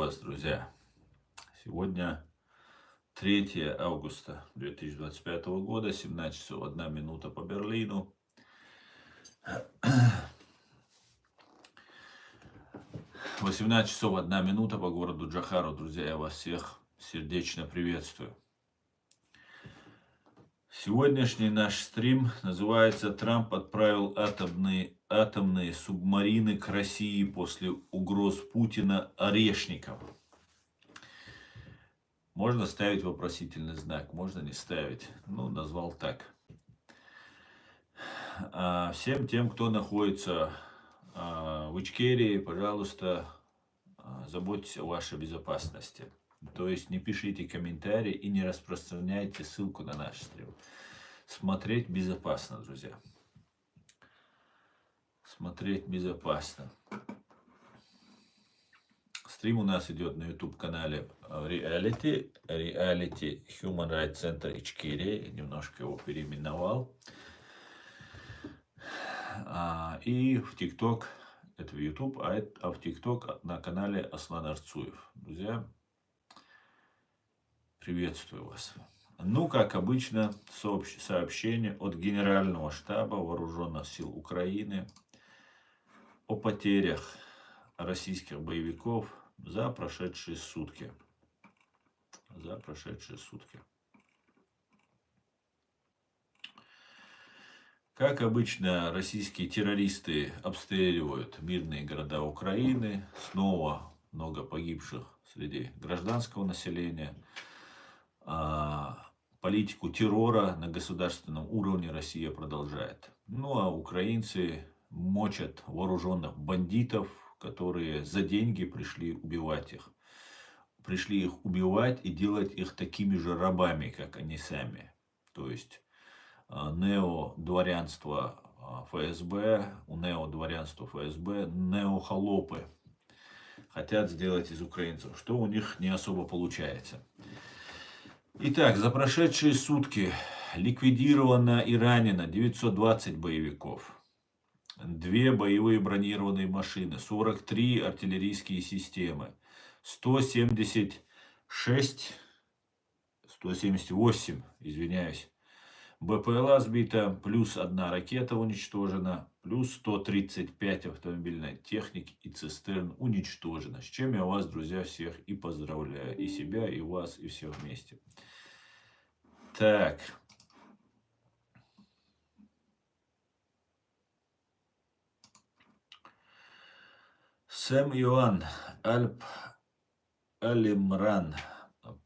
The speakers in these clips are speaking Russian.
вас, друзья! Сегодня 3 августа 2025 года, 17 часов 1 минута по Берлину. 18 часов 1 минута по городу Джохару. Друзья, я вас всех сердечно приветствую. Сегодняшний наш стрим называется «Трамп отправил атомные субмарины к России после угроз Путина орешников». Можно ставить вопросительный знак, можно не ставить. Ну, назвал так. Всем тем, кто находится в Ичкерии, пожалуйста, заботьтесь о вашей безопасности. То есть не пишите комментарии и не распространяйте ссылку на наш стрим. Смотреть безопасно, друзья. Смотреть безопасно. Стрим у нас идет на YouTube-канале Reality Human Rights Center Ичкерия. Я немножко его переименовал. И в TikTok, это в YouTube, а в TikTok на канале Аслан Арцуев. Друзья, приветствую вас. Ну, как обычно, сообщение от Генерального штаба Вооруженных сил Украины о потерях российских боевиков за прошедшие сутки. Как обычно, российские террористы обстреливают мирные города Украины. Снова много погибших среди гражданского населения. Политику террора на государственном уровне Россия продолжает. Ну а украинцы мочат вооруженных бандитов, которые за деньги пришли убивать их. Пришли их убивать и делать их такими же рабами, как они сами. То есть неодворянство ФСБ, у неодворянства ФСБ неохолопы хотят сделать из украинцев, что у них не особо получается. Итак, за прошедшие сутки ликвидировано и ранено 920 боевиков, 2 боевые бронированные машины, 43 артиллерийские системы, 178, БПЛА сбита, плюс 1 ракета уничтожена, плюс 135 автомобильной техники и цистерн уничтожено. С чем я вас, друзья, всех и поздравляю. И себя, и вас, и всех вместе. Так. Сэм Иоанн, Алимран.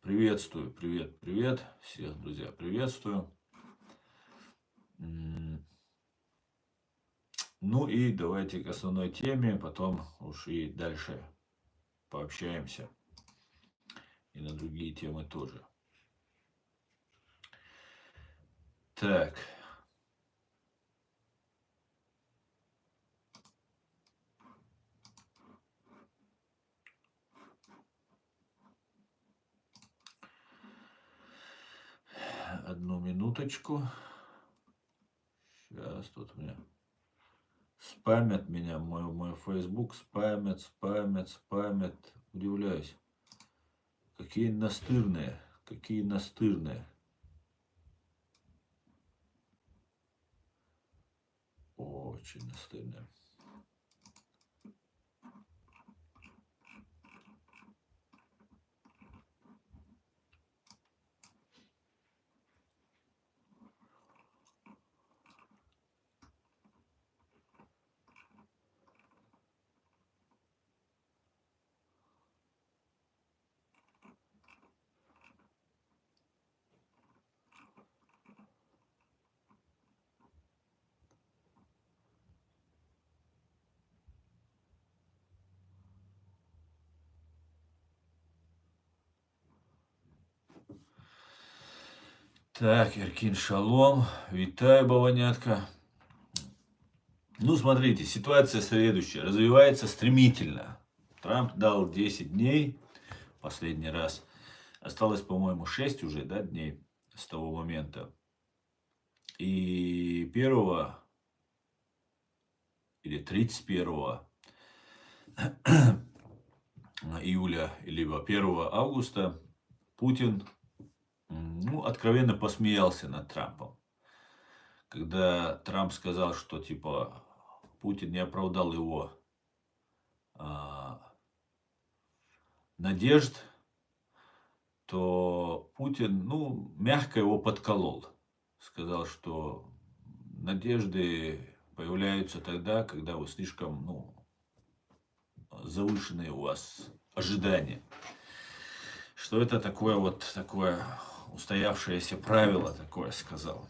Приветствую, привет. Всех, друзья, приветствую. Ну и давайте к основной теме, потом уж и дальше пообщаемся. И на другие темы тоже. Так. Одну минуточку. Сейчас тут у меня спамят меня, мой Facebook спамят. Удивляюсь. Какие настырные. Очень настырные. Так, Иркин Шалом. Витаю, Баванятка. Ну, смотрите, ситуация следующая. Развивается стремительно. Трамп дал 10 дней. Последний раз. Осталось, по-моему, 6 уже, да, дней с того момента. И 1 или 31 июля либо 1 августа Путин откровенно посмеялся над Трампом. Когда Трамп сказал, что типа Путин не оправдал его а, надежд, то Путин, мягко его подколол. Сказал, что надежды появляются тогда, когда вы слишком, завышенные у вас ожидания. Что это такое устоявшееся правило такое сказал.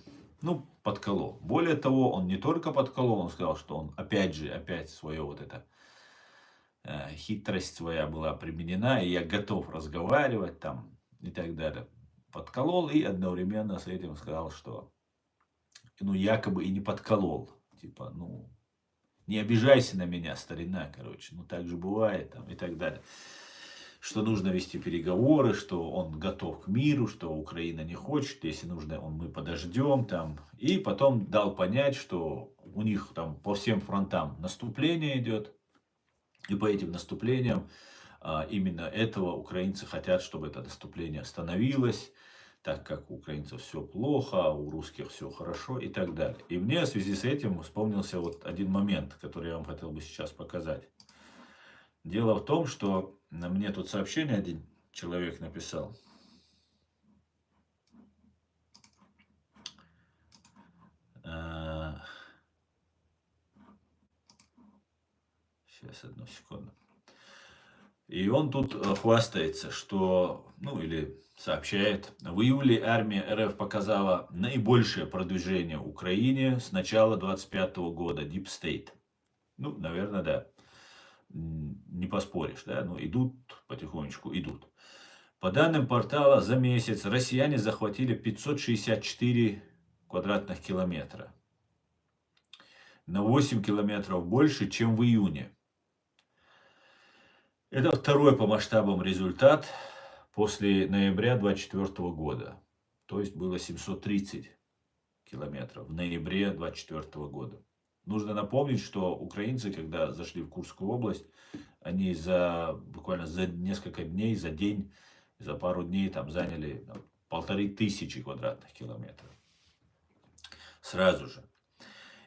Подколол. Более того, он не только подколол, он сказал, что он опять свое хитрость своя была применена, и я готов разговаривать там и так далее. Подколол и одновременно с этим сказал, что якобы и не подколол. Типа, не обижайся на меня, старина, так же бывает там и так далее. Что нужно вести переговоры, что он готов к миру, что Украина не хочет, если нужно, мы подождем там. И потом дал понять, что у них там по всем фронтам наступление идет. И по этим наступлениям именно этого украинцы хотят, чтобы это наступление остановилось, так как у украинцев все плохо, а у русских все хорошо и так далее. И мне в связи с этим вспомнился один момент, который я вам хотел бы сейчас показать. Дело в том, что мне тут сообщение один человек написал. Сейчас, одну секунду. И он тут хвастается, что, или сообщает, в июле армия РФ показала наибольшее продвижение Украине с начала 25 года, Deep State. Наверное, да. Не поспоришь, да, идут потихонечку, идут. По данным портала, за месяц россияне захватили 564 квадратных километра. На 8 километров больше, чем в июне. Это второй по масштабам результат после ноября 2024 года. То есть было 730 километров в ноябре 2024 года. Нужно напомнить, что украинцы, когда зашли в Курскую область, они буквально за несколько дней, за день, за пару дней там заняли 1500 квадратных километров. Сразу же.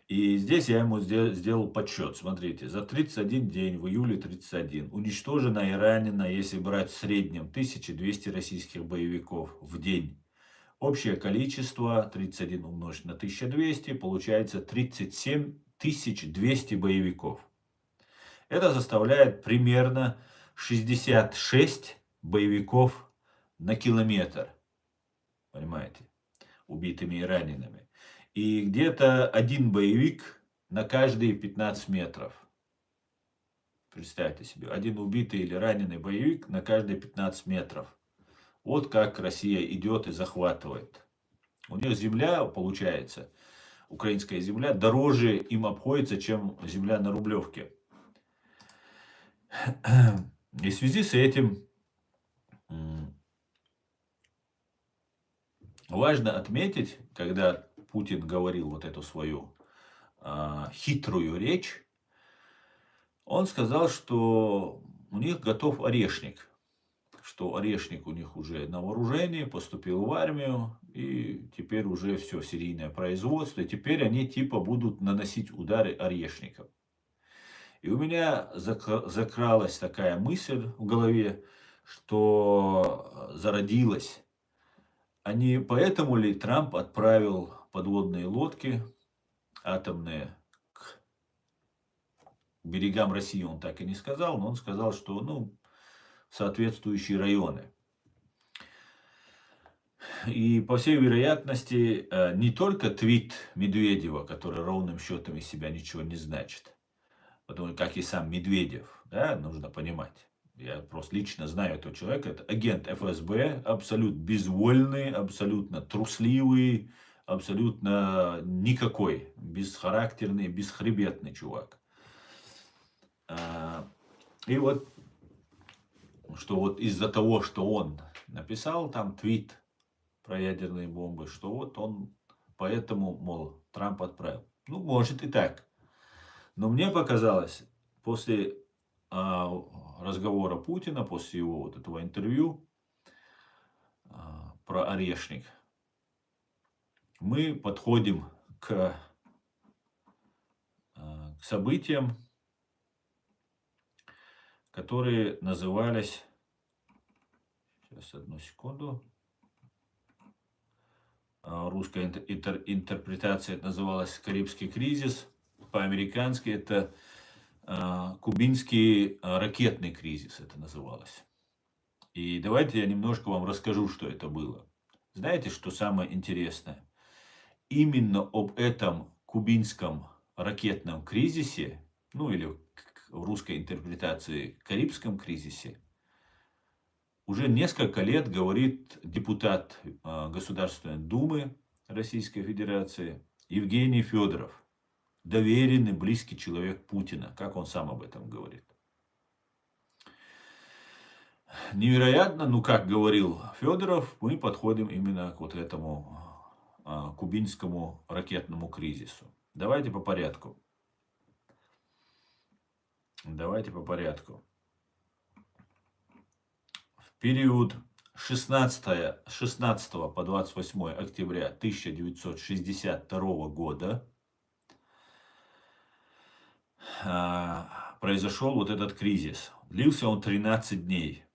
И здесь я ему сделал подсчет. Смотрите, за 31 день, в июле 31, уничтожено и ранено, если брать в среднем, 1200 российских боевиков в день. Общее количество 31 умножить на 1200, получается 37 200 боевиков. Это составляет примерно 66 боевиков на километр. Понимаете? Убитыми и ранеными. И где-то один боевик на каждые 15 метров. Представьте себе, один убитый или раненый боевик на каждые 15 метров. Вот как Россия идет и захватывает. У нее земля, получается, украинская земля, дороже им обходится, чем земля на Рублевке. И в связи с этим важно отметить, когда Путин говорил эту свою хитрую речь, он сказал, что у них готов орешник. Что орешник у них уже на вооружении, поступил в армию, и теперь уже все серийное производство, и теперь они будут наносить удары орешником. И у меня закралась такая мысль в голове, что зародилась. А не поэтому ли Трамп отправил подводные лодки атомные к берегам России, он так и не сказал, но он сказал, что соответствующие районы. И по всей вероятности не только твит Медведева, который ровным счетом из себя ничего не значит, потому как и сам Медведев, да, нужно понимать. Я просто лично знаю этого человека. Это агент ФСБ, абсолютно безвольный, абсолютно трусливый, абсолютно никакой, бесхарактерный, бесхребетный чувак. И что из-за того, что он написал там твит про ядерные бомбы, что он поэтому, мол, Трамп отправил. Может и так. Но мне показалось, после разговора Путина, после его вот этого интервью про Орешник, мы подходим к событиям, которые назывались, сейчас одну секунду, русская интерпретация называлась «Карибский кризис», по-американски это кубинский ракетный кризис это называлось. И давайте я немножко вам расскажу, что это было. Знаете, что самое интересное? Именно об этом кубинском ракетном кризисе, ну или в русской интерпретации Карибском кризисе, уже несколько лет говорит депутат Государственной Думы Российской Федерации Евгений Федоров, доверенный, близкий человек Путина, как он сам об этом говорит. Невероятно, ну как говорил Федоров, мы подходим именно к вот этому кубинскому ракетному кризису. Давайте по порядку. Давайте по порядку. В период 16 по 28 октября 1962 года произошел вот этот кризис. Длился он 13 дней.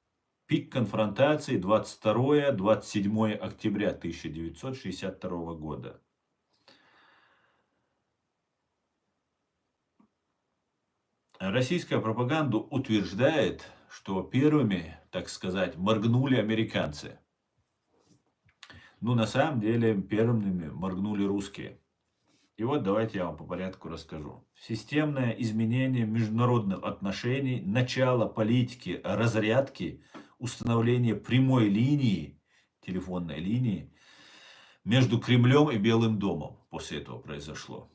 Пик конфронтации 22-27 октября 1962 года. Российская пропаганда утверждает, что первыми, так сказать, моргнули американцы. Ну, на самом деле, первыми моргнули русские. И вот давайте я вам по порядку расскажу. Системное изменение международных отношений, начало политики разрядки, установление прямой линии, телефонной линии, между Кремлем и Белым домом после этого произошло.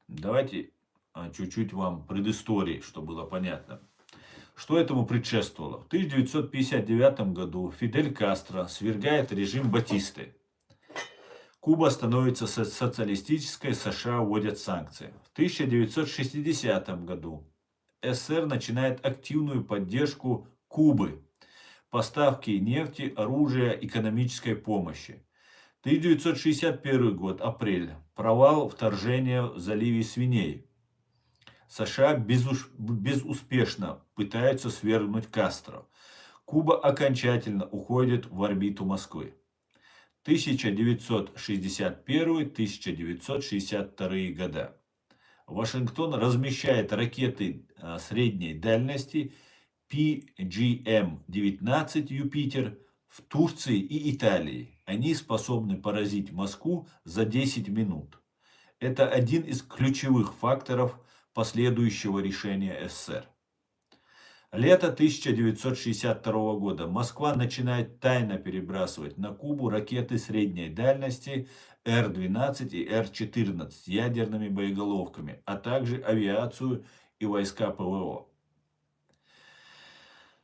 Давайте чуть-чуть вам предыстории, чтобы было понятно. Что этому предшествовало? В 1959 году Фидель Кастро свергает режим Батисты. Куба становится социалистической, США вводят санкции. В 1960 году СССР начинает активную поддержку Кубы, поставки нефти, оружия, экономической помощи. 1961 год, апрель, провал вторжения в заливе Свиней. США безуспешно пытаются свергнуть Кастро. Куба окончательно уходит в орбиту Москвы. 1961-1962 года. Вашингтон размещает ракеты средней дальности PGM-19 «Юпитер» в Турции и Италии. Они способны поразить Москву за 10 минут. Это один из ключевых факторов последующего решения СССР. Лето 1962 года. Москва начинает тайно перебрасывать на Кубу ракеты средней дальности Р-12 и Р-14 с ядерными боеголовками, а также авиацию и войска ПВО.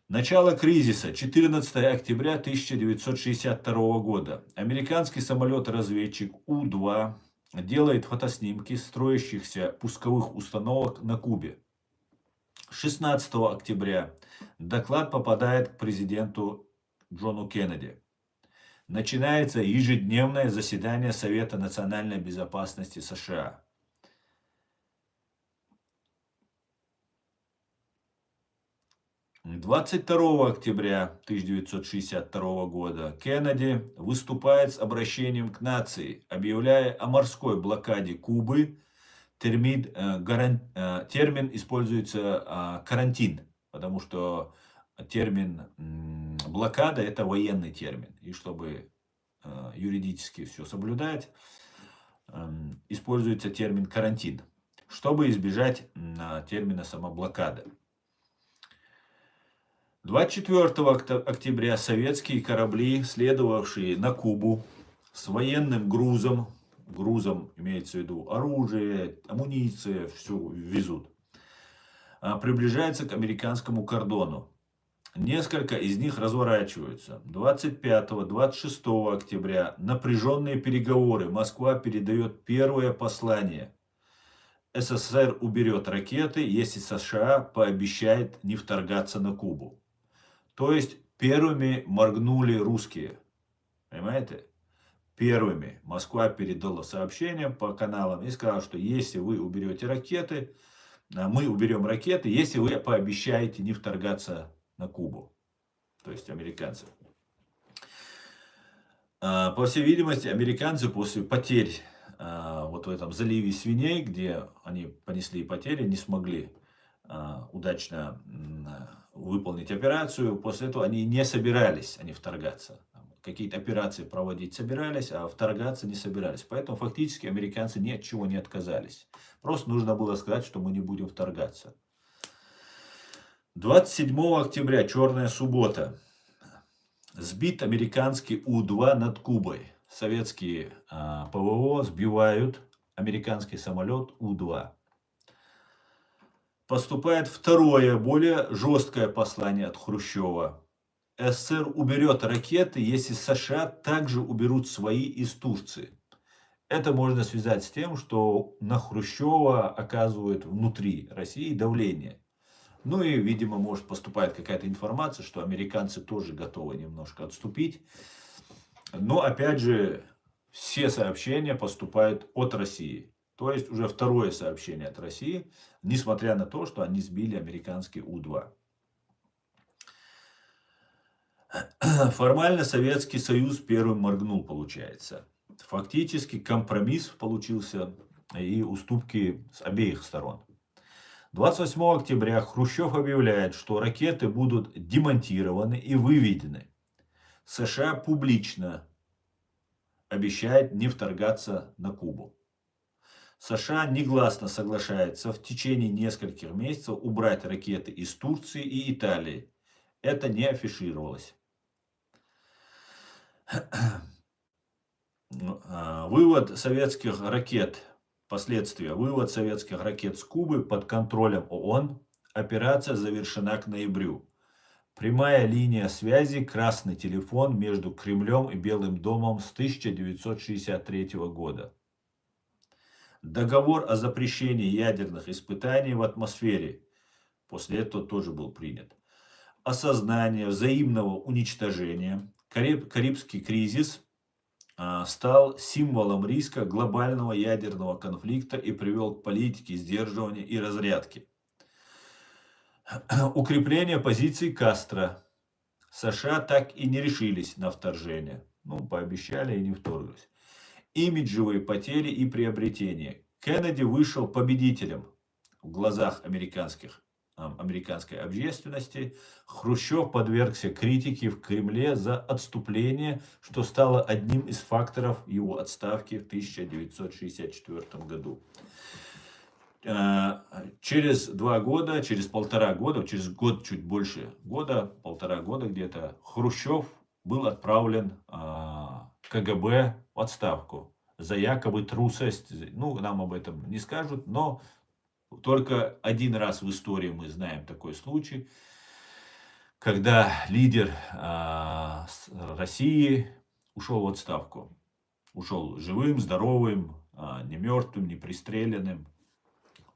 Начало кризиса. 14 октября 1962 года. Американский самолет-разведчик У-2 делает фотоснимки строящихся пусковых установок на Кубе. 16 октября доклад попадает к президенту Джону Кеннеди. Начинается ежедневное заседание Совета национальной безопасности США. — 22 октября 1962 года Кеннеди выступает с обращением к нации, объявляя о морской блокаде Кубы. Термин используется карантин, потому что термин блокада это военный термин. И чтобы юридически все соблюдать, используется термин карантин, чтобы избежать термина самоблокада. 24 октября советские корабли, следовавшие на Кубу с военным грузом имеется в виду оружие, амуниция, все везут, приближается к американскому кордону. Несколько из них разворачиваются. 25-26 октября напряженные переговоры. Москва передает первое послание. СССР уберет ракеты, если США пообещает не вторгаться на Кубу. То есть первыми моргнули русские. Понимаете? Первыми Москва передала сообщение по каналам и сказала, что если вы уберете ракеты, мы уберем ракеты, если вы пообещаете не вторгаться на Кубу. То есть американцы. По всей видимости, американцы после потерь вот в этом заливе Свиней, где они понесли потери, не смогли удачно выполнить операцию. После этого они не собирались вторгаться. Какие-то операции проводить собирались, а вторгаться не собирались. Поэтому фактически американцы ни от чего не отказались. Просто нужно было сказать, что мы не будем вторгаться. 27 октября, черная суббота. Сбит американский У-2 над Кубой. Советские ПВО сбивают американский самолет У-2. Поступает второе, более жесткое послание от Хрущева. СССР уберет ракеты, если США также уберут свои из Турции. Это можно связать с тем, что на Хрущева оказывают внутри России давление. Ну и, видимо, может поступает какая-то информация, что американцы тоже готовы немножко отступить. Но, опять же, все сообщения поступают от России. То есть, уже второе сообщение от России, несмотря на то, что они сбили американский У-2. Формально Советский Союз первым моргнул, получается. Фактически компромисс получился и уступки с обеих сторон. 28 октября Хрущев объявляет, что ракеты будут демонтированы и выведены. США публично обещает не вторгаться на Кубу. США негласно соглашается в течение нескольких месяцев убрать ракеты из Турции и Италии. Это не афишировалось. Вывод советских ракет. Последствия. Вывод советских ракет с Кубы под контролем ООН. Операция завершена к ноябрю. Прямая линия связи, красный телефон между Кремлем и Белым домом с 1963 года. Договор о запрещении ядерных испытаний в атмосфере. После этого тоже был принят. Осознание взаимного уничтожения. Карибский кризис стал символом риска глобального ядерного конфликта и привел к политике сдерживания и разрядки. Укрепление позиций Кастро. США так и не решились на вторжение. Пообещали и не вторглись. Имиджевые потери и приобретения. Кеннеди вышел победителем в глазах американской общественности. Хрущев подвергся критике в Кремле за отступление, что стало одним из факторов его отставки в 1964 году. Через 2 года, через 1,5 года, через год, чуть больше года, 1,5 года где-то, Хрущев был отправлен КГБ в отставку за якобы трусость. Нам об этом не скажут, но только один раз в истории мы знаем такой случай, когда лидер России ушел в отставку. Ушел живым, здоровым, не мертвым, не пристреленным,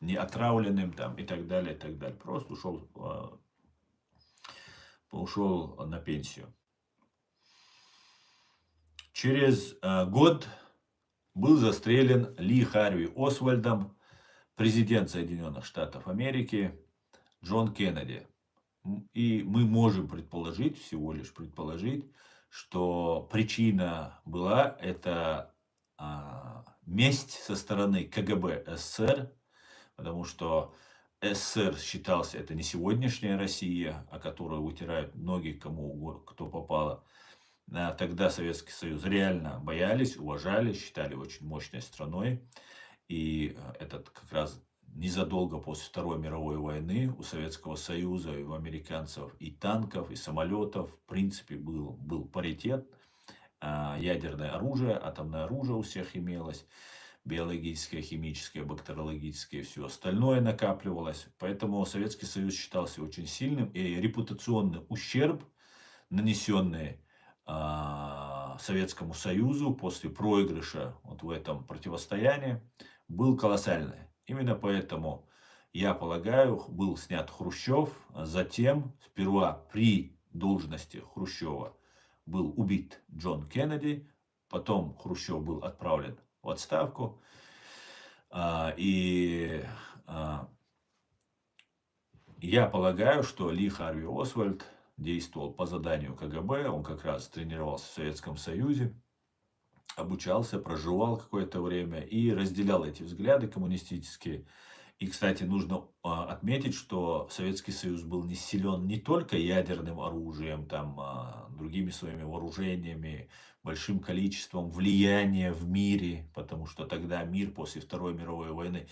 не отравленным и так далее, и так далее. Просто ушел на пенсию. Через год был застрелен Ли Харви Освальдом президент Соединенных Штатов Америки Джон Кеннеди. И мы можем предположить, всего лишь предположить, что причина была это месть со стороны КГБ СССР, потому что СССР считался, это не сегодняшняя Россия, о которой вытирают ноги кто попало. Тогда Советский Союз реально боялись, уважали, считали очень мощной страной. И этот как раз незадолго после Второй мировой войны у Советского Союза и у американцев и танков, и самолетов в принципе был паритет. Ядерное оружие, атомное оружие у всех имелось. Биологическое, химическое, бактериологическое и все остальное накапливалось. Поэтому Советский Союз считался очень сильным. И репутационный ущерб, нанесенный Советскому Союзу после проигрыша в этом противостоянии, был колоссальный. Именно поэтому, я полагаю, был снят Хрущев, а затем, сперва при должности Хрущева был убит Джон Кеннеди, потом Хрущев был отправлен в отставку, и я полагаю, что Ли Харви Освальд действовал по заданию КГБ, он как раз тренировался в Советском Союзе, обучался, проживал какое-то время и разделял эти взгляды коммунистические. И, кстати, нужно отметить, что Советский Союз был не силен не только ядерным оружием, другими своими вооружениями, большим количеством влияния в мире, потому что тогда мир после Второй мировой войны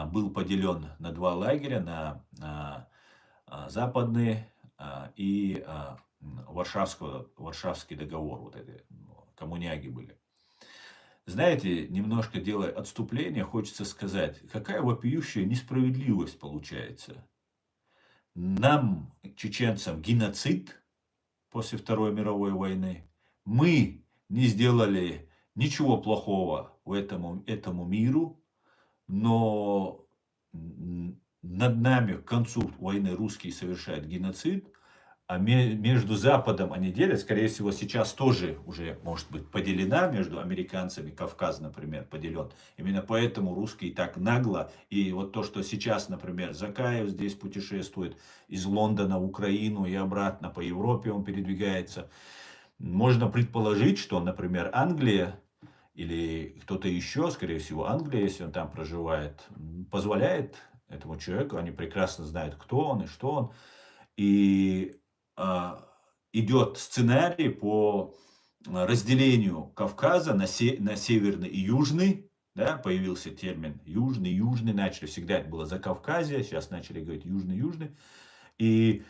был поделен на два лагеря, на западный и Варшавский договор, вот эти коммуняги были. Знаете, немножко делая отступление, хочется сказать, какая вопиющая несправедливость получается. Нам, чеченцам, геноцид после Второй мировой войны. Мы не сделали ничего плохого этому миру, но над нами к концу войны русские совершают геноцид, а между Западом они делят, скорее всего, сейчас тоже уже может быть поделена между американцами, Кавказ, например, поделен. Именно поэтому русские так нагло, и вот то, что сейчас, например, Закаев здесь путешествует из Лондона в Украину и обратно по Европе он передвигается, можно предположить, что, например, Англия или кто-то еще, скорее всего, Англия, если он там проживает, позволяет этому человеку, они прекрасно знают, кто он и что он, и идет сценарий по разделению Кавказа на северный и южный. Да, появился термин южный, начали, всегда это было Закавказье, сейчас начали говорить южный. И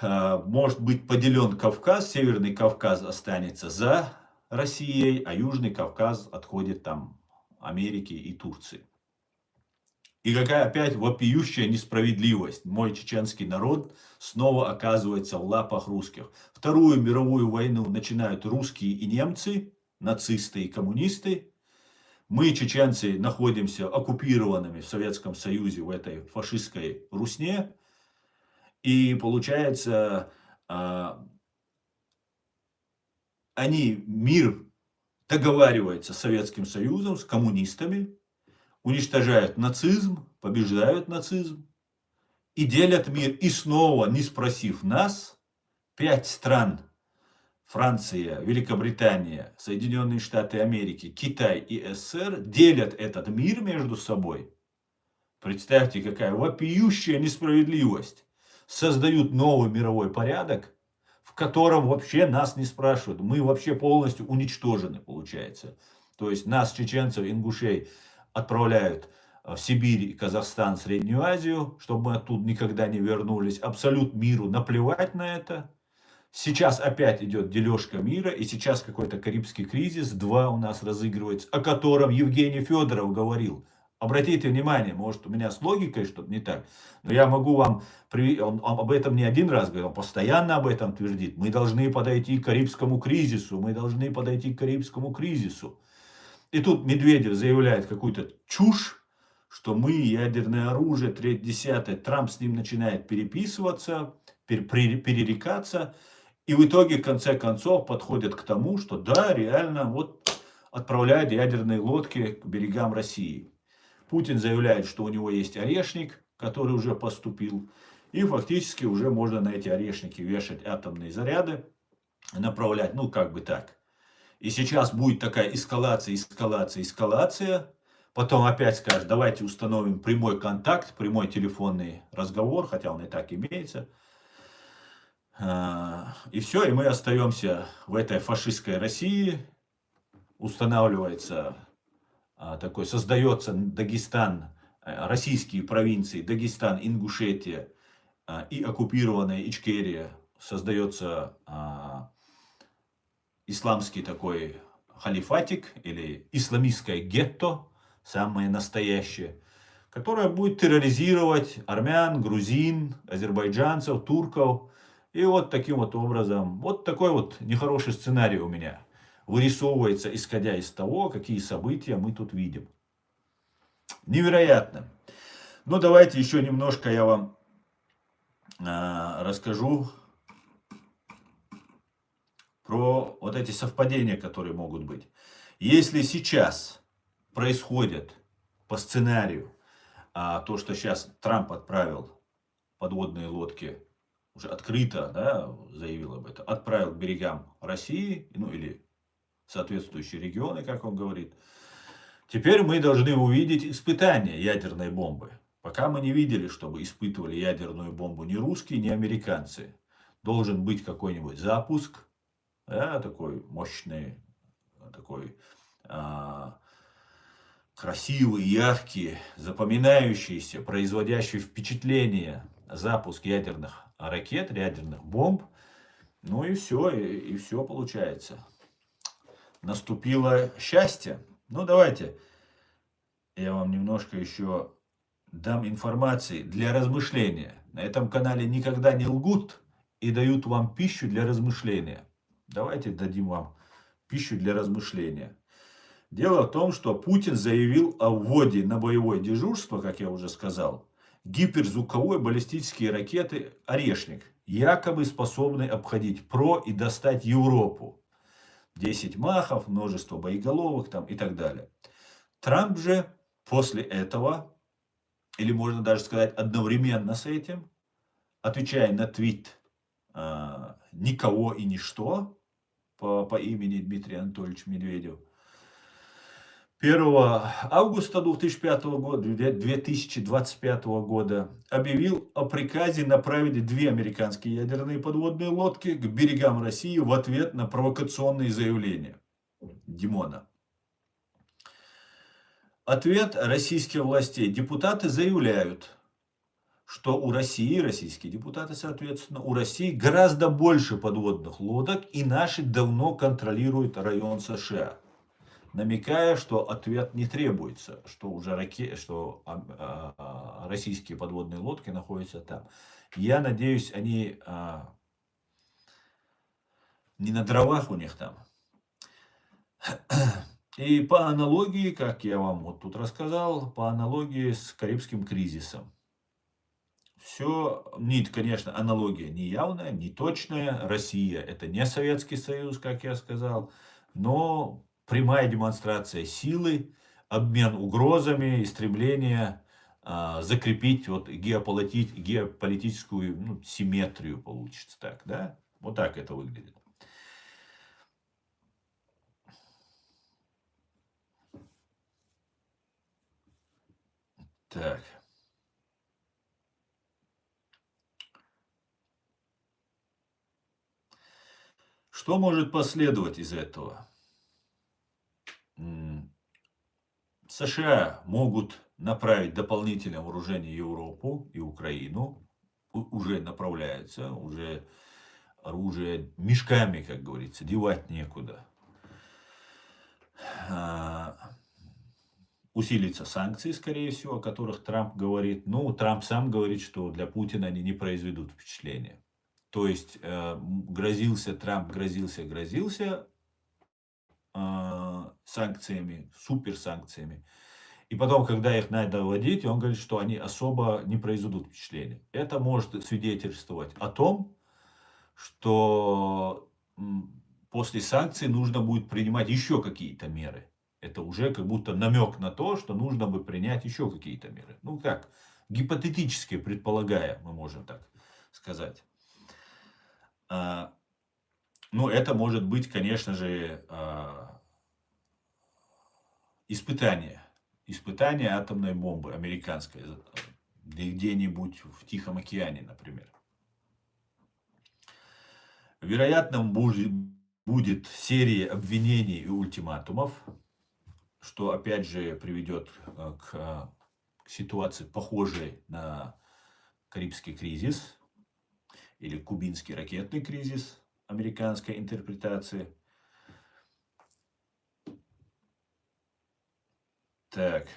может быть поделен Кавказ, Северный Кавказ останется за Россией, а Южный Кавказ отходит там Америке и Турции. И какая опять вопиющая несправедливость. Мой чеченский народ снова оказывается в лапах русских. Вторую мировую войну начинают русские и немцы, нацисты и коммунисты. Мы, чеченцы, находимся оккупированными в Советском Союзе, в этой фашистской русне. И получается, мир договаривается с Советским Союзом, с коммунистами, уничтожают нацизм, побеждают нацизм и делят мир. И снова, не спросив нас, 5 стран, Франция, Великобритания, Соединенные Штаты Америки, Китай и СССР, делят этот мир между собой. Представьте, какая вопиющая несправедливость. Создают новый мировой порядок, в котором вообще нас не спрашивают. Мы вообще полностью уничтожены, получается. То есть нас, чеченцев, ингушей, отправляют в Сибирь, Казахстан, Среднюю Азию, чтобы мы оттуда никогда не вернулись. Абсолют миру наплевать на это. Сейчас опять идет дележка мира, и сейчас какой-то Карибский кризис 2 у нас разыгрывается, о котором Евгений Федоров говорил. Обратите внимание, может у меня с логикой что-то не так, но я могу вам, он об этом не один раз говорил, он постоянно об этом твердит. Мы должны подойти к Карибскому кризису, мы должны подойти к Карибскому кризису. И тут Медведев заявляет какую-то чушь, что мы ядерное оружие, 3-10, Трамп с ним начинает переписываться, перерекаться. И в итоге, в конце концов, подходят к тому, что да, реально, вот отправляют ядерные лодки к берегам России. Путин заявляет, что у него есть орешник, который уже поступил. И фактически уже можно на эти орешники вешать атомные заряды, направлять, ну как бы так. И сейчас будет такая эскалация. Потом опять скажет, давайте установим прямой контакт, прямой телефонный разговор, хотя он и так имеется. И все, и мы остаемся в этой фашистской России. Устанавливается создается Дагестан, российские провинции, Дагестан, Ингушетия и оккупированная Ичкерия. Создается исламский такой халифатик или исламистское гетто, самое настоящее, которое будет терроризировать армян, грузин, азербайджанцев, турков. И вот таким вот образом, вот такой вот нехороший сценарий у меня вырисовывается, исходя из того, какие события мы тут видим. Невероятно. Ну, давайте еще немножко я вам расскажу про вот эти совпадения, которые могут быть. Если сейчас происходит по сценарию то, что сейчас Трамп отправил подводные лодки, уже открыто, да, заявил об этом, отправил к берегам России, ну или соответствующие регионы, как он говорит, теперь мы должны увидеть испытания ядерной бомбы. Пока мы не видели, чтобы испытывали ядерную бомбу ни русские, ни американцы. Должен быть какой-нибудь запуск, да, такой мощный, такой красивый, яркий, запоминающийся, производящий впечатление запуск ядерных ракет, ядерных бомб. Ну и все, и все получается. Наступило счастье. Ну давайте я вам немножко еще дам информации для размышления. На этом канале никогда не лгут и дают вам пищу для размышления. Давайте дадим вам пищу для размышления. Дело в том, что Путин заявил о вводе на боевое дежурство, как я уже сказал, гиперзвуковой баллистические ракеты «Орешник», якобы способны обходить ПРО и достать Европу. 10 махов, множество боеголовок там и так далее. Трамп же после этого, или можно даже сказать одновременно с этим, отвечая на твит «Никого и ничто» по имени Дмитрий Анатольевич Медведев, 1 августа 2025 года объявил о приказе направить 2 американские ядерные подводные лодки к берегам России в ответ на провокационные заявления Димона. Ответ российских властей. Депутаты заявляют, что у России, российские депутаты, соответственно, у России гораздо больше подводных лодок, и наши давно контролируют район США. Намекая, что ответ не требуется, что уже российские подводные лодки находятся там. Я надеюсь, они не на дровах у них там. И по аналогии, как я вам вот тут рассказал, по аналогии с Карибским кризисом. Все, конечно, аналогия не явная, не точная. Россия это не Советский Союз, как я сказал, но прямая демонстрация силы, обмен угрозами и стремление закрепить вот геополитическую симметрию, получится так, да? Вот так это выглядит. Так. Что может последовать из этого? США могут направить дополнительное вооружение в Европу и Украину. Уже направляется, уже оружие мешками, как говорится, девать некуда. Усилятся санкции, скорее всего, о которых Трамп говорит. Ну, Трамп сам говорит, что для Путина они не произведут впечатления. То есть, Трамп грозился санкциями, суперсанкциями. И потом, когда их надо вводить, он говорит, что они особо не произведут впечатления. Это может свидетельствовать о том, что после санкций нужно будет принимать еще какие-то меры. Это уже как будто намек на то, что нужно бы принять еще какие-то меры. Ну как, гипотетически предполагая, мы можем так сказать. Ну, это может быть, конечно же, испытание атомной бомбы американской, где-нибудь в Тихом океане, например. Вероятно, будет серия обвинений и ультиматумов, что опять же приведет к ситуации, похожей на Карибский кризис или кубинский ракетный кризис американской интерпретации. Так.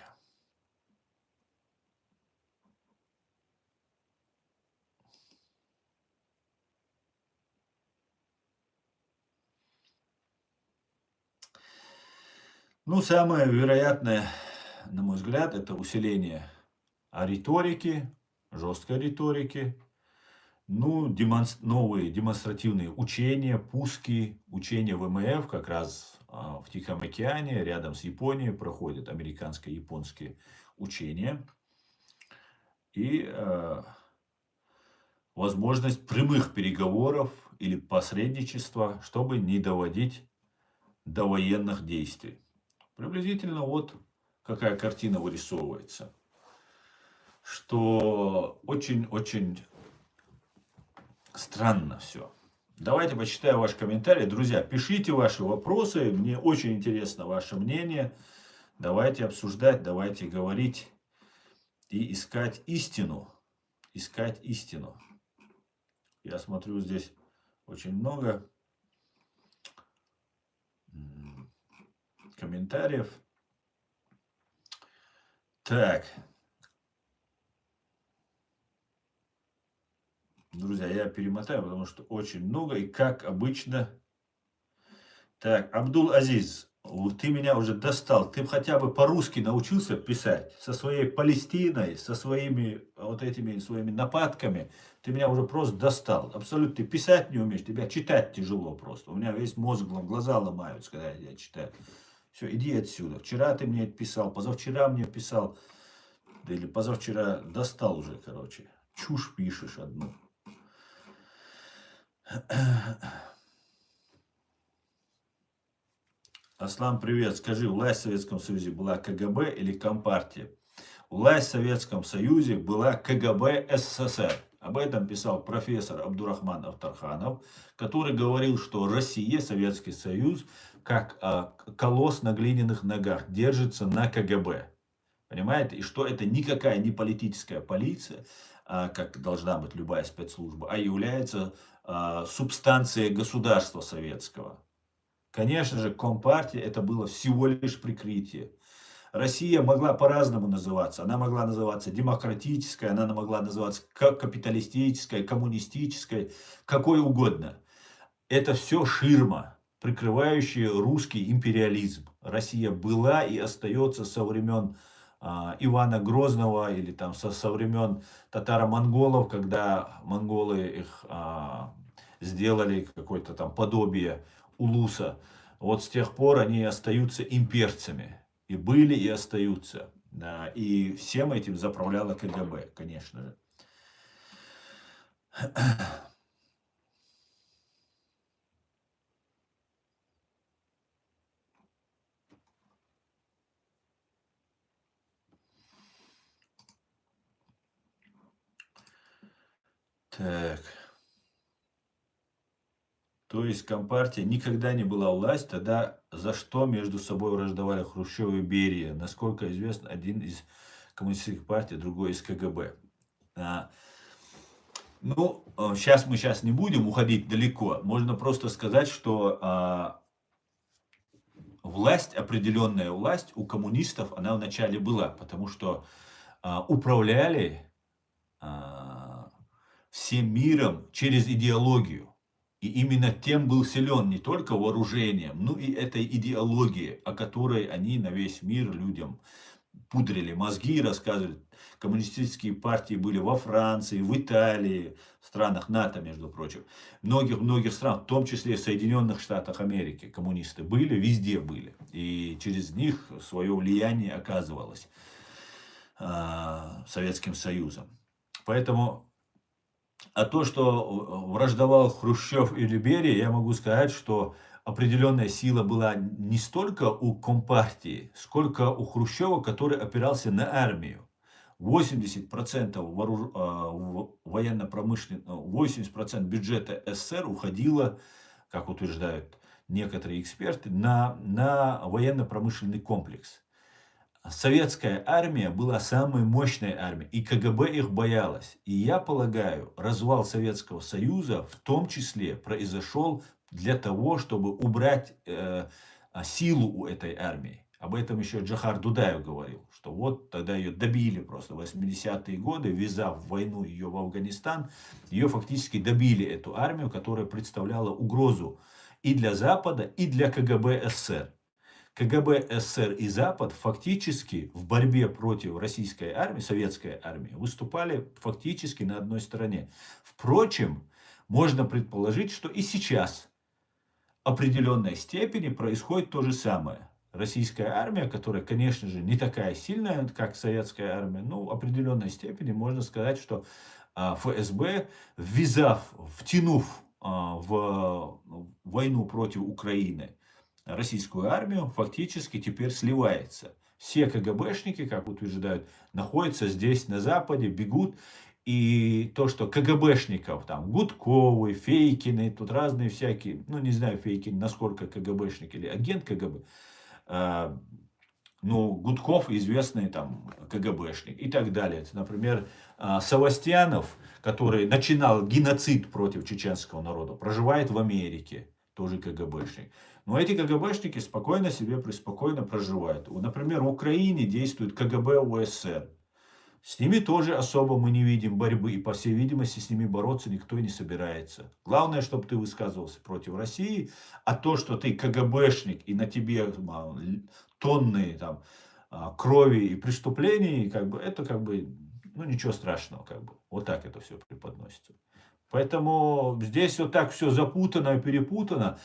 Ну, самое вероятное на мой взгляд, это усиление риторики, жесткой риторики, ну, новые демонстративные учения, пуски, учения ВМФ, как раз в Тихом океане, рядом с Японией проходят американско-японские учения. И возможность прямых переговоров или посредничества, чтобы не доводить до военных действий. Приблизительно вот какая картина вырисовывается. Что очень-очень странно все. Давайте почитаю ваш комментарий. Друзья, пишите ваши вопросы. Мне очень интересно ваше мнение. Давайте обсуждать, давайте говорить и искать истину. Искать истину. Я смотрю, здесь очень много комментариев. Так. Друзья, я перемотаю, потому что очень много. И как обычно... Так, Абдул-Азиз, ты меня уже достал. Ты хотя бы по-русски научился писать со своей Палестиной, со своими вот этими своими нападками. Ты меня уже просто достал. Абсолютно ты писать не умеешь, тебя читать тяжело просто. У меня весь мозг, глаза ломаются, когда я читаю. Все, иди отсюда. Вчера ты мне писал, позавчера мне писал. Да или позавчера достал уже, короче. Чушь пишешь одну. Аслан, привет. Скажи, власть в Советском Союзе была КГБ или Компартия? Власть в Советском Союзе была КГБ СССР. Об этом писал профессор Абдурахман Автарханов, который говорил, что Россия, Советский Союз, как колосс на глиняных ногах, держится на КГБ. Понимаете? И что это никакая не политическая полиция, как должна быть любая спецслужба, а является субстанцией государства советского. Конечно же, Компартия это было всего лишь прикрытие. Россия могла по-разному называться. Она могла называться демократической, она могла называться капиталистической, коммунистической, какой угодно. Это все ширма, прикрывающая русский империализм. Россия была и остается со времен Ивана Грозного или там со времен татаро-монголов, когда монголы их сделали какое-то там подобие улуса. Вот с тех пор они остаются имперцами. И были, и остаются. И всем этим заправляла КГБ, конечно же. Так. То есть Компартия никогда не была власть, тогда за что между собой враждовали Хрущев и Берия? Насколько известно, один из коммунистических партий, другой из КГБ. Ну, сейчас не будем уходить далеко. Можно просто сказать, что власть, определенная власть у коммунистов, она вначале была, потому что управляли всем миром через идеологию. И именно тем был силен не только вооружением, но и этой идеологией, о которой они на весь мир людям пудрили мозги, рассказывали. Коммунистические партии были во Франции, в Италии, в странах НАТО, между прочим. Многих стран, в том числе в Соединенных Штатах Америки, коммунисты были, везде были. И через них свое влияние оказывалось Советским Союзом. Поэтому... А то, что враждовал Хрущев или Берия, я могу сказать, что определенная сила была не столько у Компартии, сколько у Хрущева, который опирался на армию. 80% военно-промышленного, 80% бюджета СССР уходило, как утверждают некоторые эксперты, на военно-промышленный комплекс. Советская армия была самой мощной армией, и КГБ их боялась. И я полагаю, развал Советского Союза в том числе произошел для того, чтобы убрать силу у этой армии. Об этом еще Джохар Дудаев говорил, что вот тогда ее добили просто в 80-е годы, ввязав в войну ее в Афганистан, ее фактически добили, эту армию, которая представляла угрозу и для Запада, и для КГБ СССР. КГБ СССР и Запад фактически в борьбе против российской армии, советской армии, выступали фактически на одной стороне. Впрочем, можно предположить, что и сейчас в определенной степени происходит то же самое. Российская армия, которая, конечно же, не такая сильная, как советская армия, но в определенной степени можно сказать, что ФСБ, втянув в войну против Украины российскую армию, фактически теперь сливается. Все КГБшники, как утверждают, находятся здесь, на Западе, бегут. И то, что КГБшников, там, Гудковы, Фейкины, тут разные всякие, ну, не знаю, Фейкин, насколько КГБшник или агент КГБ, ну, Гудков известный там КГБшник и так далее. Например, Савастьянов, который начинал геноцид против чеченского народа, проживает в Америке, тоже КГБшник. Но эти КГБшники спокойно себе, преспокойно проживают. Например, в Украине действует КГБ УССР. С ними тоже особо мы не видим борьбы, и по всей видимости с ними бороться никто не собирается. Главное, чтобы ты высказывался против России, а то, что ты КГБшник и на тебе тонны там, крови и преступлений, как бы, это как бы, ну ничего страшного, как бы. Вот так это все преподносится. Поэтому здесь вот так все запутано и перепутано.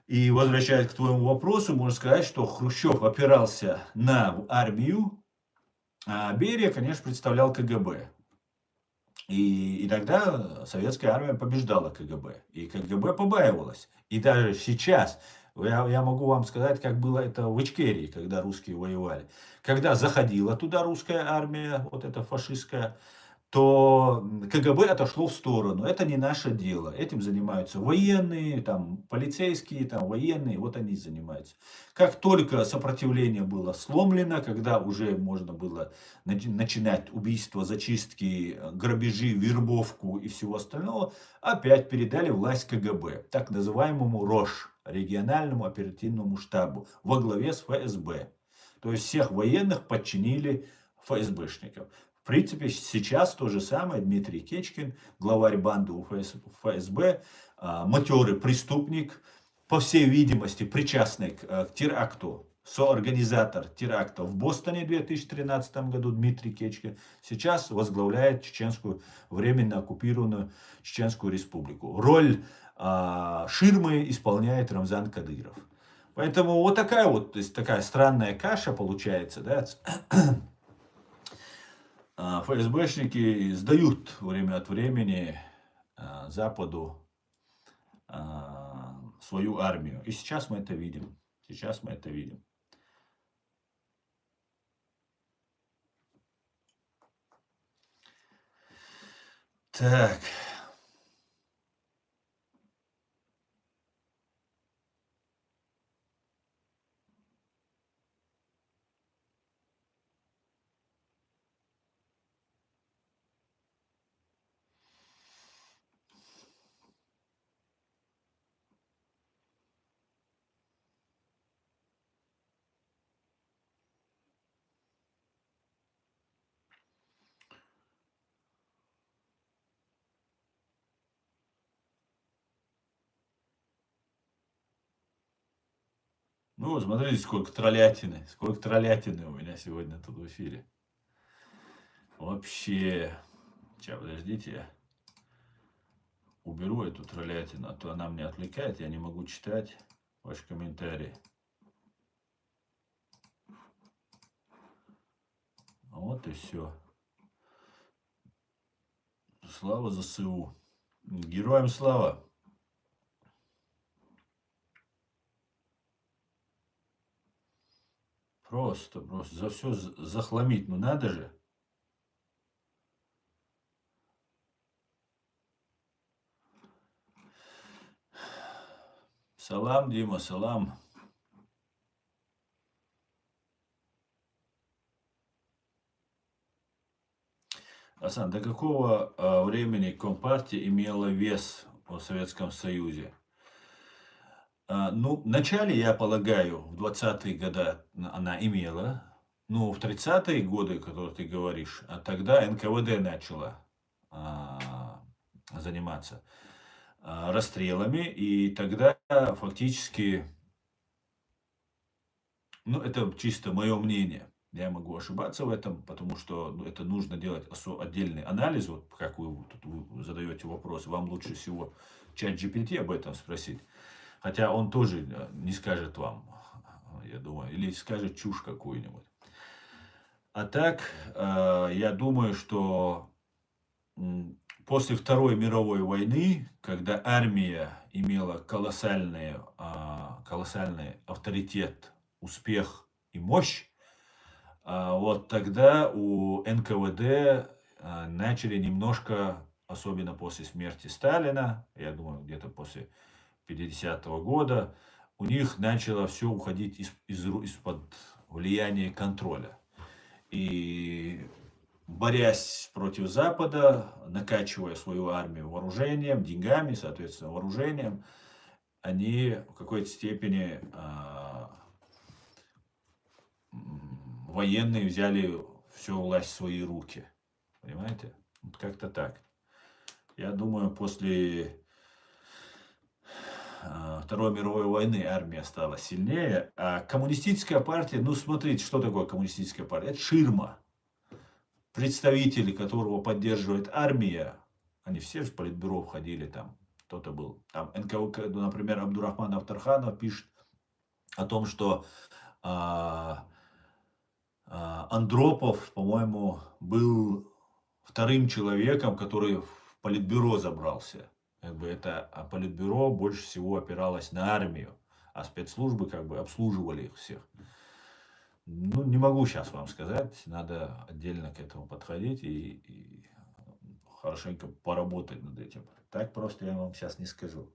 И возвращаясь к твоему вопросу, можно сказать, что Хрущев опирался на армию, а Берия, конечно, представлял КГБ. И тогда советская армия побеждала КГБ. И КГБ побаивалась. И даже сейчас, я могу вам сказать, как было это в Ичкерии, когда русские воевали. Когда заходила туда русская армия, вот эта фашистская, то КГБ отошло в сторону. Это не наше дело. Этим занимаются военные, там, полицейские, там, военные, вот они занимаются. Как только сопротивление было сломлено, когда уже можно было начинать убийства, зачистки, грабежи, вербовку и всего остального, опять передали власть КГБ, так называемому РОШ, региональному оперативному штабу, во главе с ФСБ. То есть всех военных подчинили ФСБшникам. В принципе, сейчас то же самое. Дмитрий Кечкин, главарь банды ФСБ, матерый преступник, по всей видимости, причастный к теракту, соорганизатор теракта в Бостоне в 2013 году Дмитрий Кечкин, сейчас возглавляет чеченскую, временно оккупированную Чеченскую республику. Роль ширмы исполняет Рамзан Кадыров. Поэтому вот такая вот, то есть такая странная каша получается, да. ФСБшники сдают время от времени Западу свою армию. И сейчас мы это видим. Сейчас мы это видим. Так. Ну, смотрите, сколько троллятины. Сколько троллятины у меня сегодня тут в эфире. Вообще. Сейчас, подождите, я уберу эту троллятину, а то она меня отвлекает, я не могу читать ваши комментарии. Вот и все. Слава ЗСУ. Героям слава. Просто за все захламить. Ну надо же. Салам, Дима, салам. Асан, до какого времени Компартия имела вес в Советском Союзе? Ну, вначале, я полагаю, в 20-е годы она имела. Ну, в 30-е годы, которые ты говоришь, а тогда НКВД начала заниматься расстрелами. И тогда фактически Ну, это чисто мое мнение. Я могу ошибаться в этом, потому что это нужно делать отдельный анализ. Вот как вы задаете вопрос, вам лучше всего чат GPT об этом спросить. Хотя он тоже не скажет вам, я думаю, или скажет чушь какую-нибудь. А так, я думаю, что после Второй мировой войны, когда армия имела колоссальный авторитет, успех и мощь, вот тогда у НКВД начали немножко, особенно после смерти Сталина, я думаю, где-то после 50-го года, у них начало все уходить из-под влияния контроля. И борясь против Запада, накачивая свою армию вооружением, деньгами, соответственно, вооружением, они в какой-то степени военные взяли всю власть в свои руки. Понимаете? Вот как-то так. Я думаю, после Второй мировой войны армия стала сильнее, а коммунистическая партия, ну смотрите, что такое коммунистическая партия? Это ширма. Представители, которого поддерживает армия, они все в политбюро входили там, кто-то был. Там НКВД, например, Абдурахман Авторханов пишет о том, что Андропов, по-моему, был вторым человеком, который в политбюро забрался. Как бы это политбюро больше всего опиралось на армию, а спецслужбы как бы обслуживали их всех. Ну, не могу сейчас вам сказать, надо отдельно к этому подходить и хорошенько поработать над этим. Так просто я вам сейчас не скажу.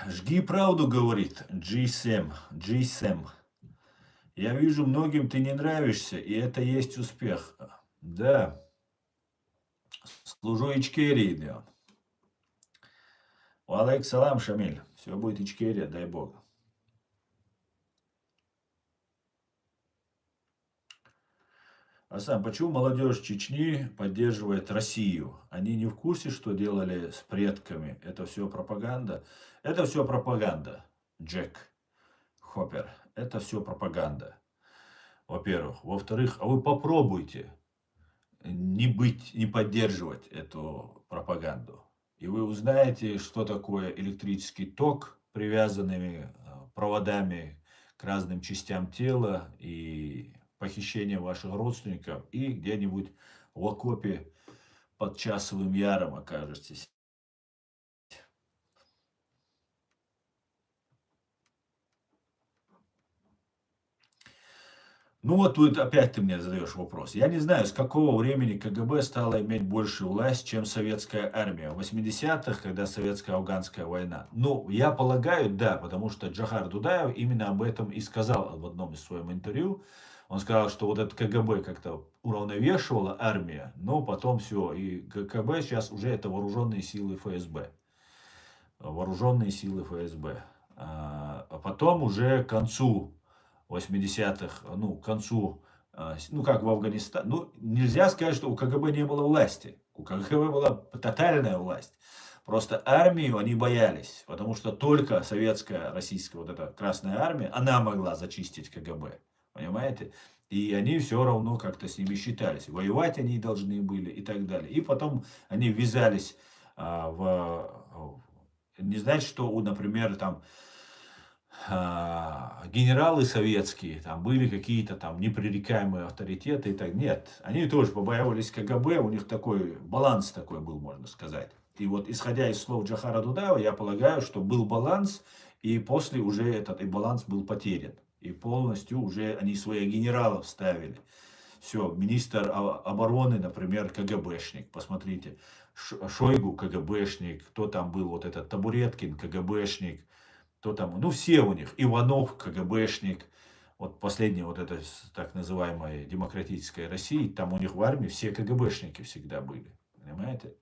Жги правду, говорит G7. Я вижу, многим ты не нравишься, и это есть успех. Да, служу Ичкерии, да. Валейк салам, Шамиль. Все будет Ичкерия, дай бог. А сам, почему молодежь Чечни поддерживает Россию? Они не в курсе, что делали с предками? Это все пропаганда? Это все пропаганда, Джек Хоппер. Это все пропаганда. Во-первых. Во-вторых, а вы попробуйте не поддерживать эту пропаганду. И вы узнаете, что такое электрический ток, привязанными проводами к разным частям тела, и похищение ваших родственников, и где-нибудь в окопе под Часовым Яром окажетесь. Ну вот тут опять ты мне задаешь вопрос. Я не знаю, с какого времени КГБ стало иметь большую власть, чем советская армия. В 80-х, когда советско-афганская война. Ну, я полагаю, да, потому что Джохар Дудаев именно об этом и сказал в одном из своих интервью. Он сказал, что вот это КГБ как-то уравновешивала армия, но потом все. И КГБ сейчас уже это вооруженные силы ФСБ. Вооруженные силы ФСБ. А потом уже к концу 80-х, ну, к концу, ну, как в Афганистане. Ну, нельзя сказать, что у КГБ не было власти. У КГБ была тотальная власть. Просто армию они боялись, потому что только советская, российская вот эта Красная Армия, она могла зачистить КГБ. Понимаете? И они все равно как-то с ними считались. Воевать они должны были и так далее. И потом они ввязались не значит, что, например, там генералы советские, там были какие-то там непререкаемые авторитеты и так. Нет, они тоже побаивались КГБ, у них такой баланс такой был, можно сказать. И вот исходя из слов Джохара Дудаева, я полагаю, что был баланс, и после уже этот и баланс был потерян. И полностью уже они своих генералов ставили. Все, министр обороны, например, КГБшник, посмотрите. Шойгу КГБшник, кто там был, вот этот Табуреткин КГБшник, кто там, ну все у них, Иванов КГБшник, вот последняя вот эта так называемая демократическая Россия, там у них в армии все КГБшники всегда были, понимаете?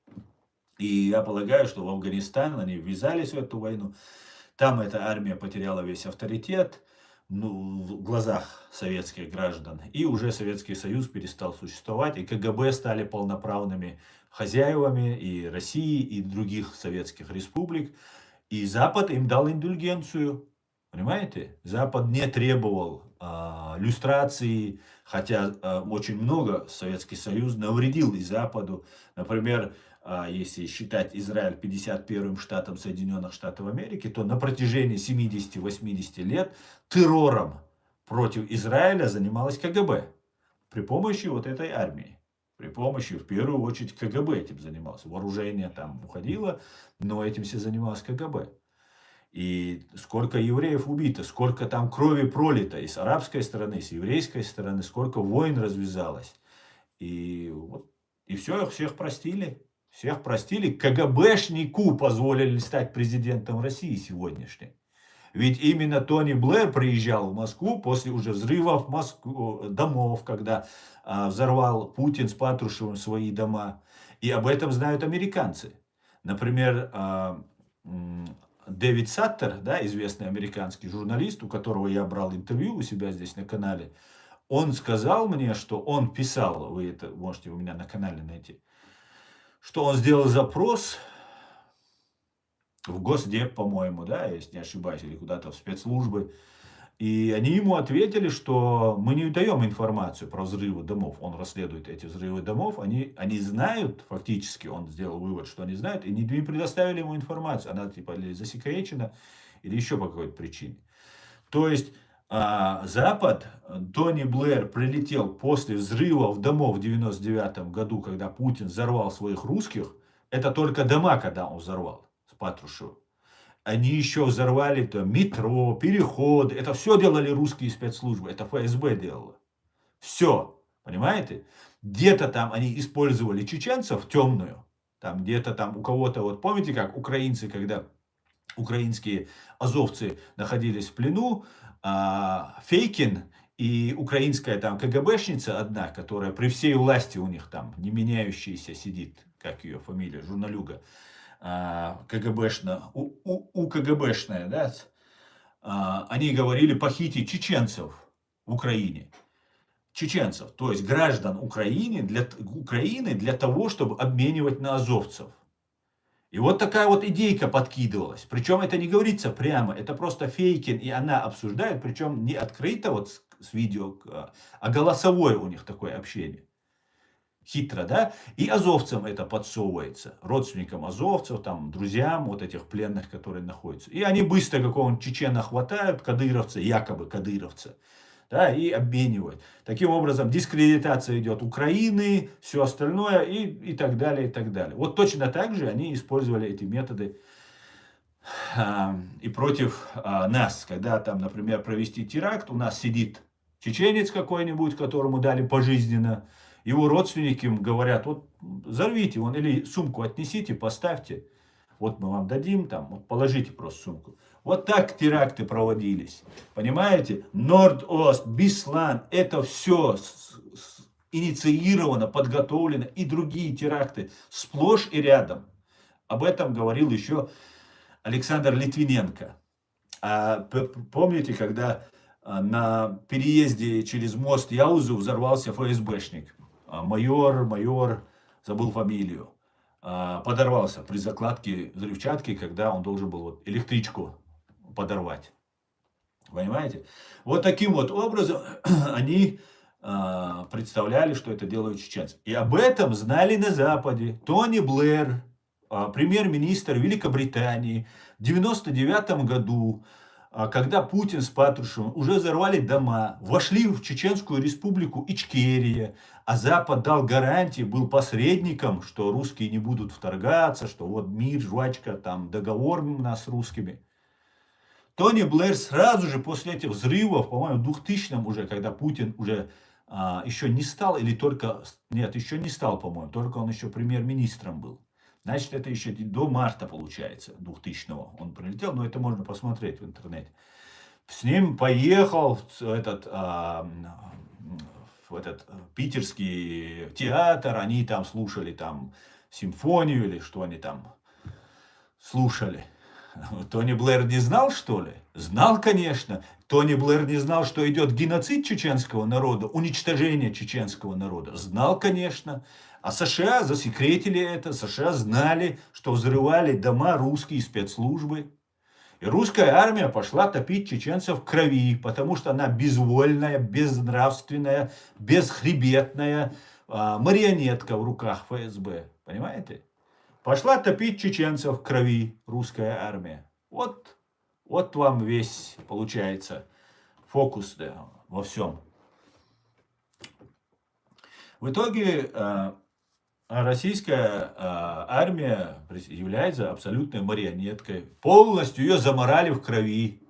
И я полагаю, что в Афганистан они ввязались в эту войну, там эта армия потеряла весь авторитет, ну, в глазах советских граждан. И уже Советский Союз перестал существовать, и КГБ стали полноправными хозяевами и России, и других советских республик. И Запад им дал индульгенцию. Понимаете? Запад не требовал люстрации, хотя очень много Советский Союз навредил и Западу. Например, если считать Израиль 51-м штатом Соединенных Штатов Америки, то на протяжении 70-80 лет террором против Израиля занималась КГБ при помощи вот этой армии. При помощи, в первую очередь, КГБ этим занимался. Вооружение там уходило, но этим все занималось КГБ. И сколько евреев убито, сколько там крови пролито и с арабской стороны, и с еврейской стороны, сколько войн развязалось. И, вот, и все, всех простили. Всех простили. КГБшнику позволили стать президентом России сегодняшней. Ведь именно Тони Блэр приезжал в Москву после уже взрывов домов, когда взорвал Путин с Патрушевым свои дома. И об этом знают американцы. Например, Дэвид Саттер, да, известный американский журналист, у которого я брал интервью у себя здесь на канале, он сказал мне, что он писал, вы это можете у меня на канале найти, что он сделал запрос в Госдеп, по-моему, да, если не ошибаюсь, или куда-то в спецслужбы. И они ему ответили, что мы не даем информацию про взрывы домов. Он расследует эти взрывы домов. Они знают, фактически, он сделал вывод, что они знают, и не предоставили ему информацию. Она типа или засекречена, или еще по какой-то причине. То есть Запад, Тони Блэр прилетел после взрывов домов в 99 году, когда Путин взорвал своих русских. Это только дома, когда он взорвал с Патрушевым. Они еще взорвали там метро, переходы. Это все делали русские спецслужбы. Это ФСБ делало. Все. Понимаете? Где-то там они использовали чеченцев темную. Там где-то там у кого-то, вот помните, как украинцы, когда украинские азовцы находились в плену, Фейкин и украинская там КГБшница одна, которая при всей власти у них там не меняющаяся сидит, как ее фамилия, журналюга, КГБшная, у КГБшная, да, они говорили похитить чеченцев в Украине. Чеченцев, то есть граждан Украины для того, чтобы обменивать на азовцев. И вот такая вот идейка подкидывалась. Причем это не говорится прямо, это просто Фейкин и она обсуждают, причем не открыто вот с видео, а голосовое у них такое общение. Хитро, да? И азовцам это подсовывается. Родственникам азовцев, там, друзьям вот этих пленных, которые находятся. И они быстро какого-нибудь чечена хватают, кадыровца, якобы кадыровца, да, и обменивают. Таким образом, дискредитация идет Украины, все остальное и так далее, и так далее. Вот точно так же они использовали эти методы и против нас. Когда там, например, провести теракт, у нас сидит чеченец какой-нибудь, которому дали пожизненно. Его родственники говорят, вот взорвите, или сумку отнесите, поставьте. Вот мы вам дадим, там, вот положите просто сумку. Вот так теракты проводились. Понимаете? Норд-Ост, Беслан, это все инициировано, подготовлено. И другие теракты сплошь и рядом. Об этом говорил еще Александр Литвиненко. Помните, когда на переезде через мост Яузу взорвался ФСБшник? Майор, забыл фамилию, подорвался при закладке взрывчатки, когда он должен был вот электричку подорвать. Понимаете? Вот таким вот образом они представляли, что это делают чеченцы. И об этом знали на Западе. Тони Блэр, премьер-министр Великобритании, в 1999 году, когда Путин с Патрушевым уже взорвали дома, вошли в Чеченскую республику Ичкерия, а Запад дал гарантии, был посредником, что русские не будут вторгаться, что вот мир, жвачка, там договор у нас с русскими. Тони Блэр сразу же после этих взрывов, по-моему, в 2000-м уже, когда Путин уже еще не стал, или только, нет, еще не стал, по-моему, только он еще премьер-министром был. Значит, это еще до марта, получается, 2000-го он прилетел, но это можно посмотреть в интернете. С ним поехал в этот питерский театр, они там слушали там симфонию или что они там слушали. Тони Блэр не знал, что ли? Знал, конечно. Тони Блэр не знал, что идет геноцид чеченского народа, уничтожение чеченского народа. Знал, конечно. А США засекретили это, США знали, что взрывали дома русские спецслужбы. И русская армия пошла топить чеченцев в крови, потому что она безвольная, безнравственная, бесхребетная марионетка в руках ФСБ. Понимаете? Пошла топить чеченцев в крови русская армия. Вот вам весь, получается, фокус, да, во всем. В итоге российская армия является абсолютной марионеткой. Полностью ее заморали в крови.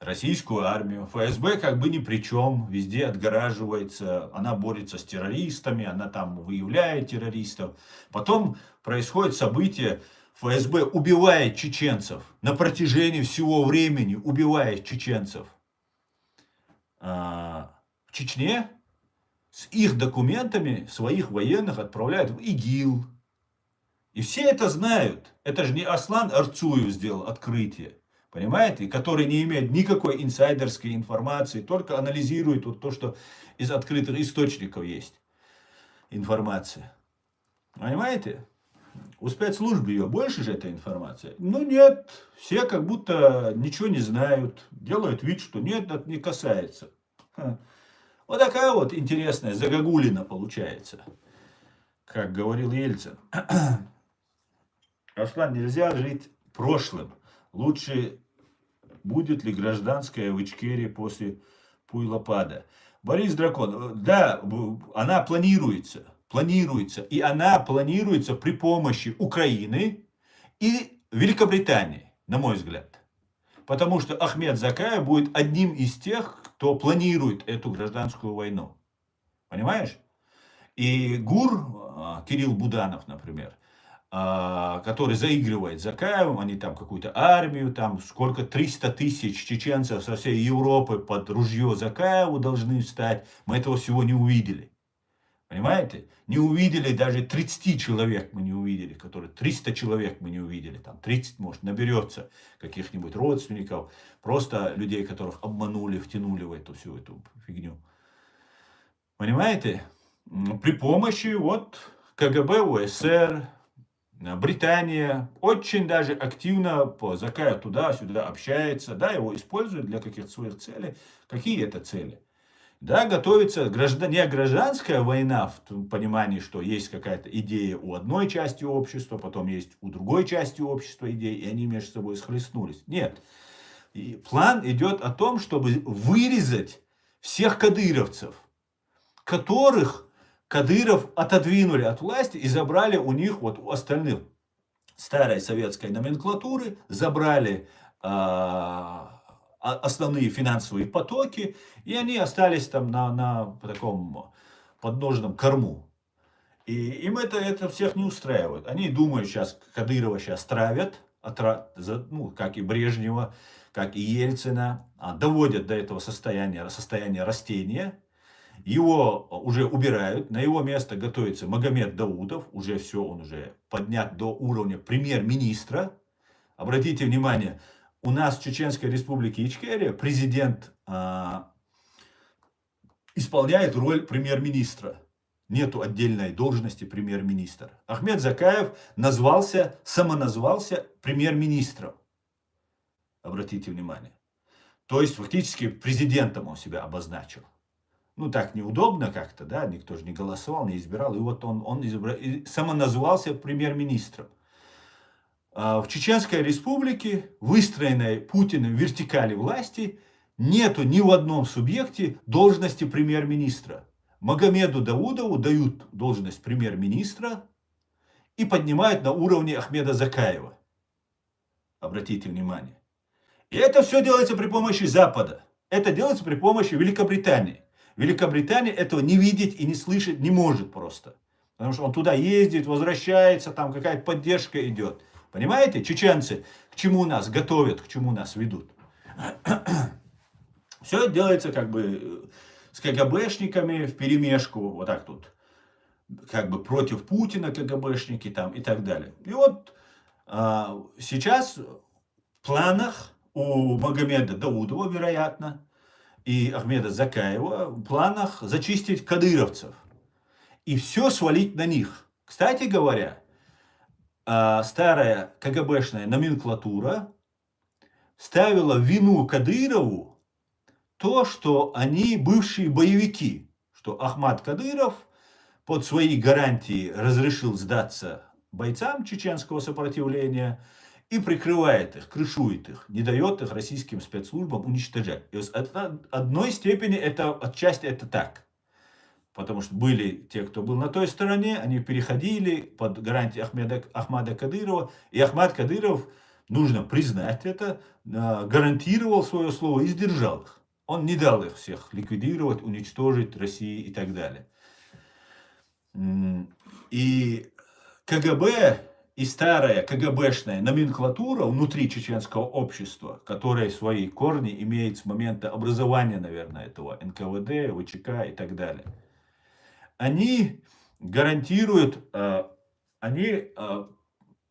Российскую армию. ФСБ как бы ни при чем. Везде отгораживается. Она борется с террористами. Она там выявляет террористов. Потом происходит событие. ФСБ убивает чеченцев. На протяжении всего времени убивает чеченцев. В Чечне с их документами своих военных отправляют в ИГИЛ. И все это знают. Это же не Аслан Арцуев сделал открытие. Понимаете? Который не имеет никакой инсайдерской информации. Только анализирует вот то, что из открытых источников есть информация. Понимаете? У спецслужб ее больше же эта информация. Но нет. Все как будто ничего не знают. Делают вид, что нет, это не касается. Вот такая вот интересная загогулина получается. Как говорил Ельцин. Аслан, нельзя жить прошлым. Лучше будет ли гражданская в Ичкерии после Пуйлопада. Борис Дракон, да, она планируется. И она планируется при помощи Украины и Великобритании, на мой взгляд. Потому что Ахмед Закаев будет одним из тех, кто планирует эту гражданскую войну. Понимаешь? И ГУР, Кирилл Буданов, например, который заигрывает с Закаевым, они там какую-то армию, там сколько, 300 тысяч чеченцев со всей Европы под ружье Закаеву должны встать. Мы этого всего не увидели. Понимаете? Не увидели даже 30 человек мы не увидели, 300 человек мы не увидели, там 30, может, наберется каких-нибудь родственников, просто людей, которых обманули, втянули в эту всю эту фигню. Понимаете? При помощи вот КГБ, УССР, Британия очень даже активно по Закаеву туда-сюда общается, да, его используют для каких-то своих целей. Какие это цели? Да, готовится не гражданская война в том понимании, что есть какая-то идея у одной части общества, потом есть у другой части общества идеи, и они между собой схлестнулись. Нет. И план идет о том, чтобы вырезать всех кадыровцев, которых Кадыров отодвинули от власти и забрали у них, вот у остальных старой советской номенклатуры, забрали основные финансовые потоки, и они остались там на таком подножном корму. И им это всех не устраивает. Они думают, сейчас Кадырова сейчас травят, как и Брежнева, как и Ельцина, доводят до этого состояния растения. Его уже убирают, на его место готовится Магомед Даудов, уже все, он уже поднят до уровня премьер-министра. Обратите внимание, у нас в Чеченской Республике Ичкерия президент исполняет роль премьер-министра. Нету отдельной должности премьер-министра. Ахмед Закаев самоназвался премьер-министром. Обратите внимание. То есть фактически президентом он себя обозначил. Ну, так неудобно как-то, да, никто же не голосовал, не избирал. И вот он самоназвался премьер-министром. В Чеченской Республике, выстроенной Путиным вертикали власти, нету ни в одном субъекте должности премьер-министра. Магомеду Даудову дают должность премьер-министра и поднимают на уровне Ахмеда Закаева. Обратите внимание. И это все делается при помощи Запада. Это делается при помощи Великобритании. Великобритания этого не видеть и не слышать не может просто. Потому что он туда ездит, возвращается, там какая-то поддержка идет. Понимаете, чеченцы, к чему нас готовят, к чему нас ведут. Все это делается как бы с КГБшниками вперемешку, вот так тут. Как бы против Путина КГБшники там и так далее. И вот сейчас в планах у Магомеда Даудова, вероятно, и Ахмеда Закаева в планах зачистить кадыровцев. и все свалить на них. Кстати говоря, старая КГБшная номенклатура ставила в вину Кадырову то, что они бывшие боевики, что Ахмад Кадыров под свои гарантии разрешил сдаться бойцам чеченского сопротивления и прикрывает их, крышует их, не дает их российским спецслужбам уничтожать. И в одной степени это отчасти это так. Потому что были те, кто был на той стороне, они переходили под гарантии Ахмада Кадырова. И Ахмад Кадыров, нужно признать это, гарантировал свое слово и сдержал их. Он не дал их всех ликвидировать, уничтожить России и так далее. И КГБ и старая КГБшная номенклатура внутри чеченского общества, которая свои корни имеет с момента образования, наверное, этого НКВД, ВЧК и так далее, они гарантируют, они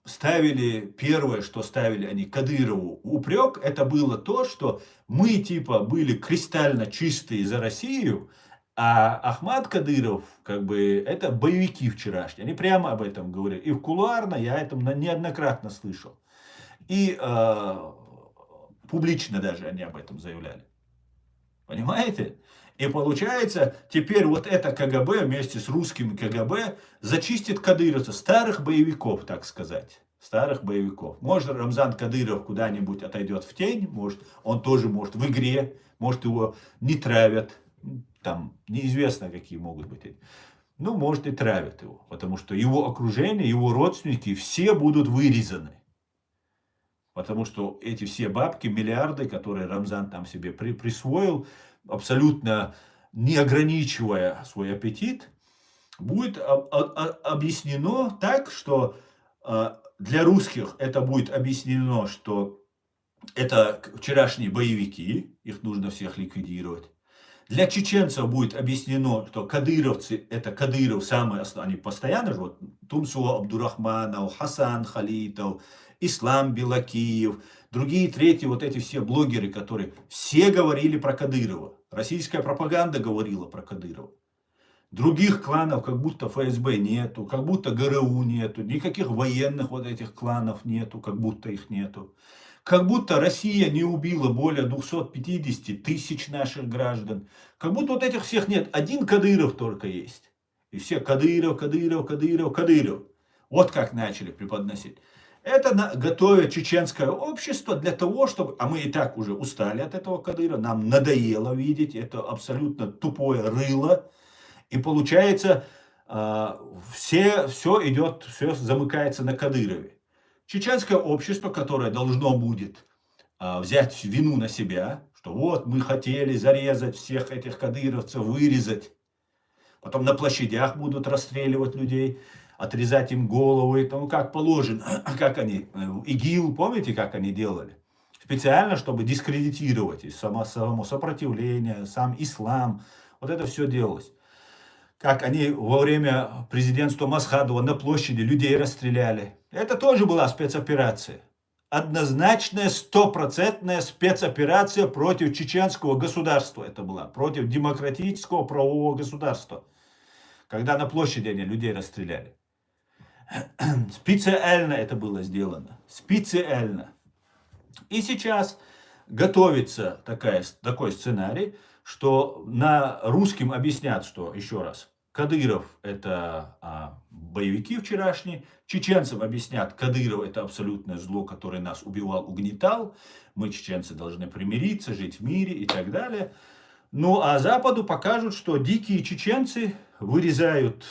ставили, первое, что ставили они Кадырову упрек, это было то, что мы типа были кристально чистые за Россию, а Ахмад Кадыров, как бы, это боевики вчерашние. Они прямо об этом говорили. И в кулуарно я это неоднократно слышал. И публично даже они об этом заявляли. Понимаете? И получается, теперь вот это КГБ вместе с русским КГБ зачистит кадыровцев, старых боевиков, так сказать. Старых боевиков. Может, Рамзан Кадыров куда-нибудь отойдет в тень, может, он тоже может в игре, может, его не травят. Там неизвестно, какие могут быть. Ну, может, и травят его, потому что его окружение, его родственники все будут вырезаны. Потому что эти все бабки, миллиарды, которые Рамзан там себе присвоил, абсолютно не ограничивая свой аппетит, будет объяснено так, что для русских это будет объяснено, что это вчерашние боевики, их нужно всех ликвидировать. Для чеченцев будет объяснено, что кадыровцы, это Кадыров, самые основные, они постоянно же, вот Тумсо Абдурахманов, Хасан Халитов, Ислам Белакиев, другие, третьи, вот эти все блогеры, которые все говорили про Кадырова. Российская пропаганда говорила про Кадырова. Других кланов как будто ФСБ нету, как будто ГРУ нету, никаких военных вот этих кланов нету, как будто их нету. Как будто Россия не убила более 250 тысяч наших граждан. Как будто вот этих всех нет. Один Кадыров только есть. И все Кадыров, Кадыров, Кадыров, Кадыров. Вот как начали преподносить. Это готовит чеченское общество для того, чтобы... А мы и так уже устали от этого Кадырова. Нам надоело видеть это абсолютно тупое рыло. И получается, все идет, все замыкается на Кадырове. Чеченское общество, которое должно будет взять вину на себя, что вот мы хотели зарезать всех этих кадыровцев, вырезать. Потом на площадях будут расстреливать людей, отрезать им головы, ну как положено. Как они, ИГИЛ, помните, как они делали? Специально, чтобы дискредитировать и само сопротивление, сам ислам. Вот это все делалось. Как они во время президентства Масхадова на площади людей расстреляли. Это тоже была спецоперация. Однозначная, стопроцентная спецоперация против чеченского государства. Это была против демократического правового государства. Когда на площади они людей расстреляли. Специально это было сделано. Специально. И сейчас готовится такой сценарий, что на русским объяснят, что, еще раз, Кадыров это боевики вчерашние, чеченцам объяснят, Кадыров это абсолютное зло, которое нас убивал, угнетал, мы, чеченцы, должны примириться, жить в мире и так далее. Ну а Западу покажут, что дикие чеченцы вырезают,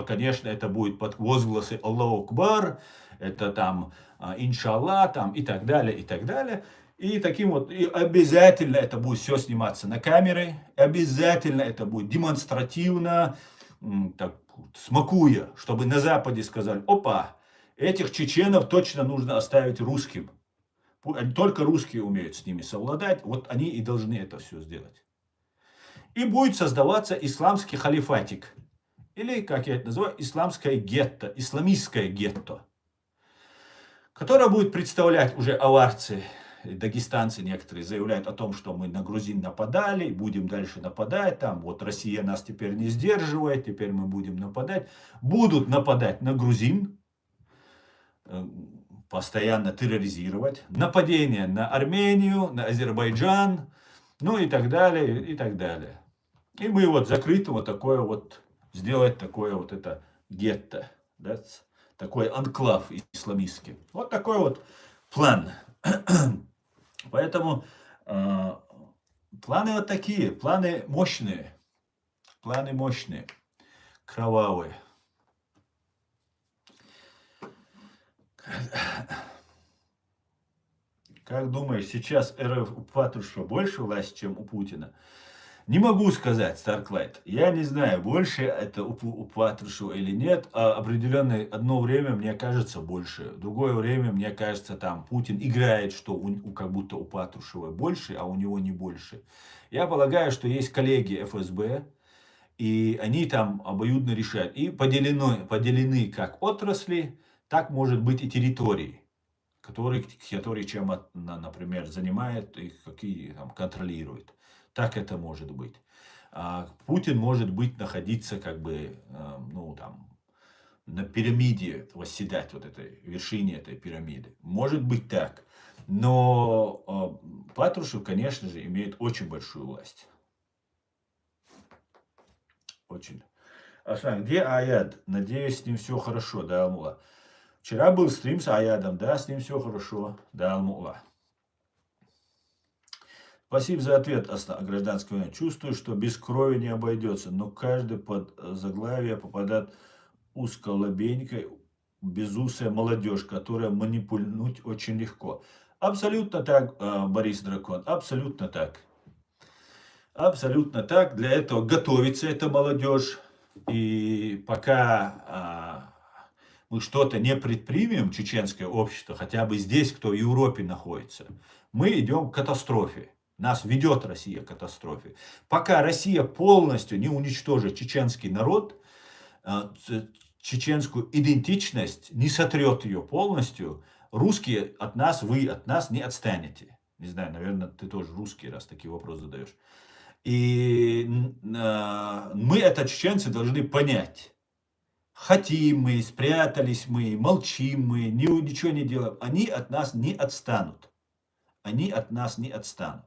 конечно, это будет под возгласы Аллаху Акбар, это там иншаллах, там и так далее, и так далее. И таким вот, и обязательно это будет все сниматься на камеры, обязательно это будет демонстративно, так, смакуя, чтобы на Западе сказали, опа, этих чеченов точно нужно оставить русским. Только русские умеют с ними совладать, вот они и должны это все сделать. И будет создаваться исламский халифатик, или, как я это называю, исламское гетто, исламистское гетто, которое будет представлять уже аварцы дагестанцы некоторые заявляют о том, что мы на грузин нападали, будем дальше нападать, там вот Россия нас теперь не сдерживает, теперь мы будем нападать. Будут нападать на грузин, постоянно терроризировать, нападение на Армению, на Азербайджан, ну и так далее, и так далее. И мы вот закрыто вот такое вот, сделать такое вот это гетто, да, такой анклав исламистский. Вот такой вот план. Поэтому планы вот такие, планы мощные, кровавые. Как думаешь, сейчас РФ у Патрушева больше власти, чем у Путина? Не могу сказать, Старклайт. Я не знаю, больше это у Патрушева или нет. А определенное одно время, мне кажется, больше. Другое время, мне кажется, там Путин играет, что как будто у Патрушева больше, а у него не больше. Я полагаю, что есть коллеги ФСБ, и они там обоюдно решают. И поделены как отрасли, так может быть и территории, которые чем, например, занимают и какие там контролируют. Так это может быть. Путин может быть находиться как бы, ну там, на пирамиде, восседать вот этой вершине этой пирамиды. Может быть так. Но Патрушев, конечно же, имеет очень большую власть. Очень. Аслан, где Аяд? Надеюсь, с ним все хорошо, да, Алмула. Вчера был стрим с Аядом, да, с ним все хорошо, да, Алмула. Спасибо за ответ о гражданской войне. Чувствую, что без крови не обойдется, но каждый под заглавие попадает узколобенькой, безусая молодежь, которая манипульнуть очень легко. Абсолютно так, Борис Дракон, абсолютно так. Абсолютно так. Для этого готовится эта молодежь. И пока мы что-то не предпримем, чеченское общество, хотя бы здесь, кто в Европе находится, мы идем к катастрофе. Нас ведет Россия к катастрофе. Пока Россия полностью не уничтожит чеченский народ, чеченскую идентичность, не сотрет ее полностью, русские от нас, вы от нас не отстанете. Не знаю, наверное, ты тоже русский, раз такие вопросы задаешь. И мы, это чеченцы, должны понять. Хотим мы, спрятались мы, молчим мы, ничего не делаем. Они от нас не отстанут. Они от нас не отстанут.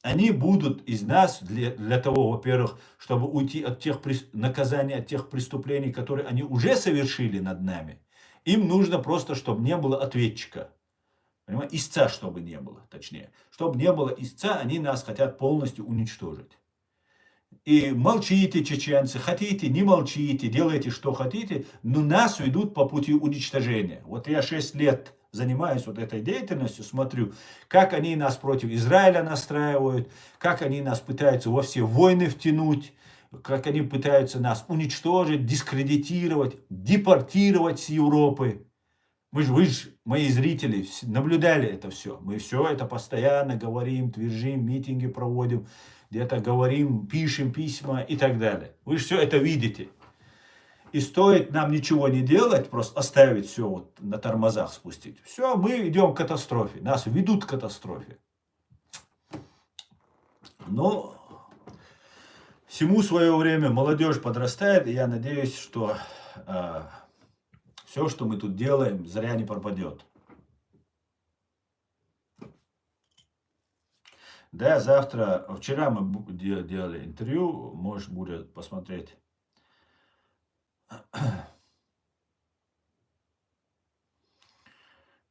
Они будут из нас для того, во-первых, чтобы уйти от тех наказаний, от тех преступлений, которые они уже совершили над нами. Им нужно просто, чтобы не было ответчика. Понимаете? Истца, чтобы не было, точнее. Чтобы не было истца, они нас хотят полностью уничтожить. И молчите, чеченцы, хотите, не молчите, делайте, что хотите, но нас ведут по пути уничтожения. Вот я 6 лет занимаюсь вот этой деятельностью, смотрю, как они нас против Израиля настраивают, как они нас пытаются во все войны втянуть, как они пытаются нас уничтожить, дискредитировать, депортировать с Европы. Вы же, мои зрители, наблюдали это все. Мы все это постоянно говорим, твержим, митинги проводим, где-то говорим, пишем письма и так далее. Вы же все это видите. И стоит нам ничего не делать, просто оставить все вот на тормозах спустить. Все, мы идем к катастрофе. Нас ведут к катастрофе. Но всему свое время молодежь подрастает, и я надеюсь, что все, что мы тут делаем, зря не пропадет. Да, завтра, вчера мы делали интервью, может будет посмотреть.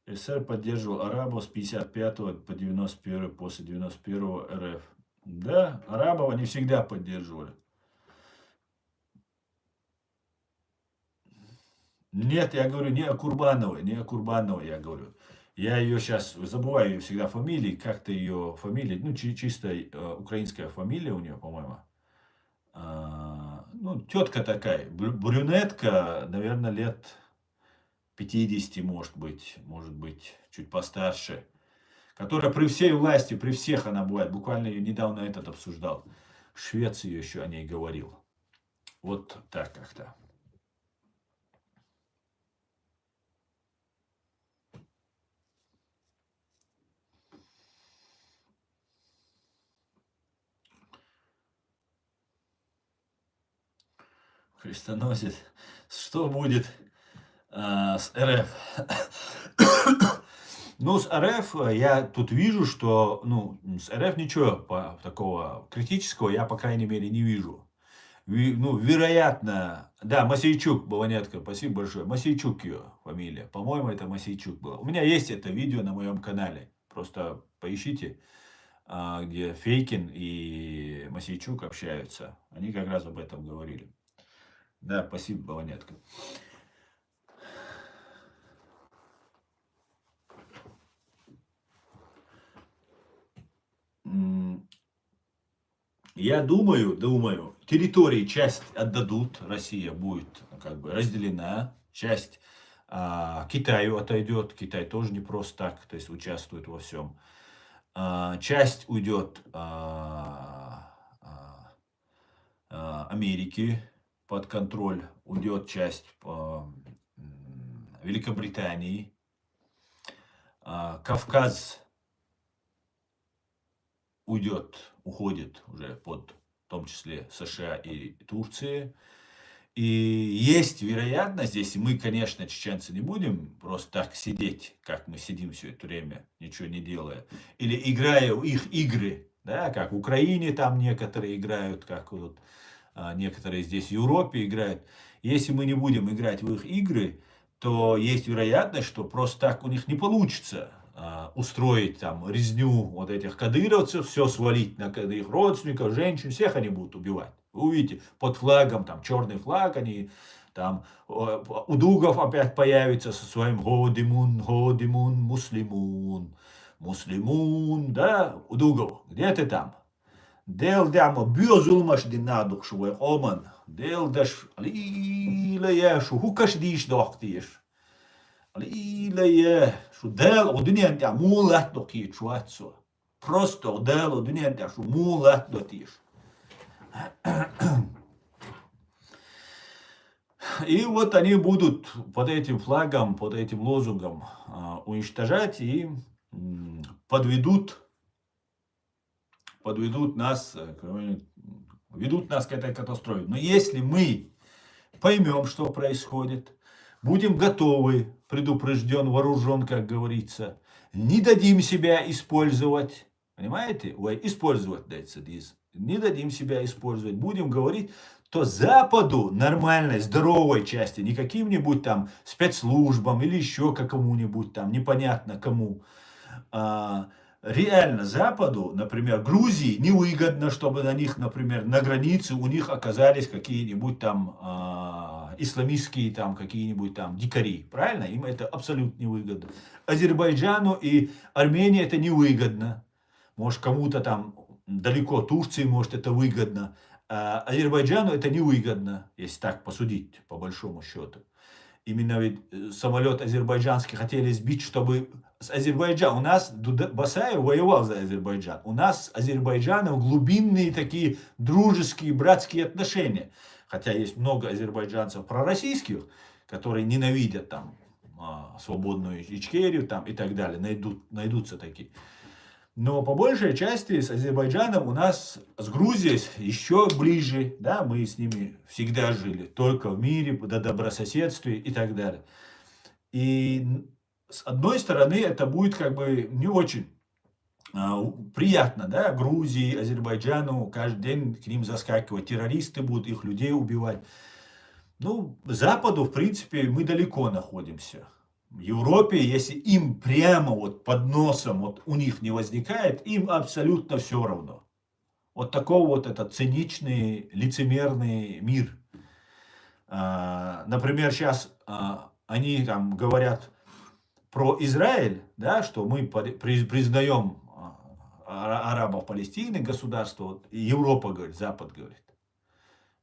СССР поддерживал арабов с 55 по 91, после 91 РФ. Да, арабов они всегда поддерживали. Нет, я говорю не о Курбановой, я говорю. Я ее сейчас забываю ее всегда фамилии, как-то ее фамилия, ну чисто украинская фамилия у нее, по-моему. Ну, тетка такая, брюнетка, наверное, лет 50, может быть, чуть постарше, которая при всей власти, при всех она бывает, буквально ее недавно этот обсуждал, в Швеции еще о ней говорил. Вот так как-то. Крестоносец. Что будет с РФ? Ну, с РФ я тут вижу, что, ну, с РФ ничего такого критического я, по крайней мере, не вижу. Ну, вероятно, да, Масейчук, Баланетка, спасибо большое. Масейчук ее фамилия. По-моему, это Масейчук было. У меня есть это видео на моем канале. Просто поищите, где Фейкин и Масейчук общаются. Они как раз об этом говорили. Да, спасибо, Баланетка. Я думаю, территории часть отдадут, Россия будет как бы разделена, часть Китаю отойдет, Китай тоже не просто так, то есть участвует во всем. Часть уйдет Америки под контроль, уйдет часть Великобритании, Кавказ уходит уже под, в том числе, США и Турции. И есть вероятность, если мы, конечно, чеченцы не будем просто так сидеть, как мы сидим все это время, ничего не делая, или играя в их игры, да, как в Украине там некоторые играют, как вот некоторые здесь в Европе играют. Если мы не будем играть в их игры, то есть вероятность, что просто так у них не получится устроить там резню вот этих кадыровцев, все свалить на их родственников, женщин, всех они будут убивать. Вы увидите, под флагом, там черный флаг, они там, Удугов опять появится со своим Годимун, Годимун, Муслимун, Муслимун, да, Удугов, где ты там? Делдам бюзулмаш динадух швой оман, делдаш лилая шухукаш диш доктиш. Лилая шу дел одуньян тя мулат доки чуатсо. Просто дел одуньян тя шу мулат дотиш. И вот они будут под этим флагом, под этим лозунгом уничтожать и подведут нас, ведут нас к этой катастрофе. Но если мы поймем, что происходит, будем готовы, предупрежден, вооружен, как говорится, не дадим себя использовать, понимаете? Использовать, не дадим себя использовать, будем говорить, то Западу нормальной, здоровой части, не каким-нибудь там спецслужбам или еще какому-нибудь там, непонятно кому, реально Западу, например, Грузии невыгодно, чтобы на них, например, на границе у них оказались какие-нибудь там исламистские там какие-нибудь там дикари. Правильно? Им это абсолютно невыгодно. Азербайджану и Армении это невыгодно. Может, кому-то там далеко Турции, может, это выгодно. А Азербайджану это невыгодно, если так посудить, по большому счету. Именно ведь самолет азербайджанский хотели сбить, чтобы с Азербайджаном. У нас Басаев воевал за Азербайджан. У нас с Азербайджаном глубинные такие дружеские, братские отношения. Хотя есть много азербайджанцев пророссийских, которые ненавидят там свободную Ичкерию там, и так далее. Найдутся такие. Но по большей части с Азербайджаном у нас с Грузией еще ближе, да, мы с ними всегда жили, только в мире, до добрососедстве и так далее. И с одной стороны это будет как бы не очень приятно, да, Грузии, Азербайджану, каждый день к ним заскакивать, террористы будут их людей убивать. Ну, Западу, в принципе, мы далеко находимся. В Европе, если им прямо вот под носом вот у них не возникает, им абсолютно все равно. Вот такой вот этот циничный, лицемерный мир. Например, сейчас они там говорят про Израиль, да, что мы признаем арабов Палестины государство, вот, и Европа говорит, Запад говорит.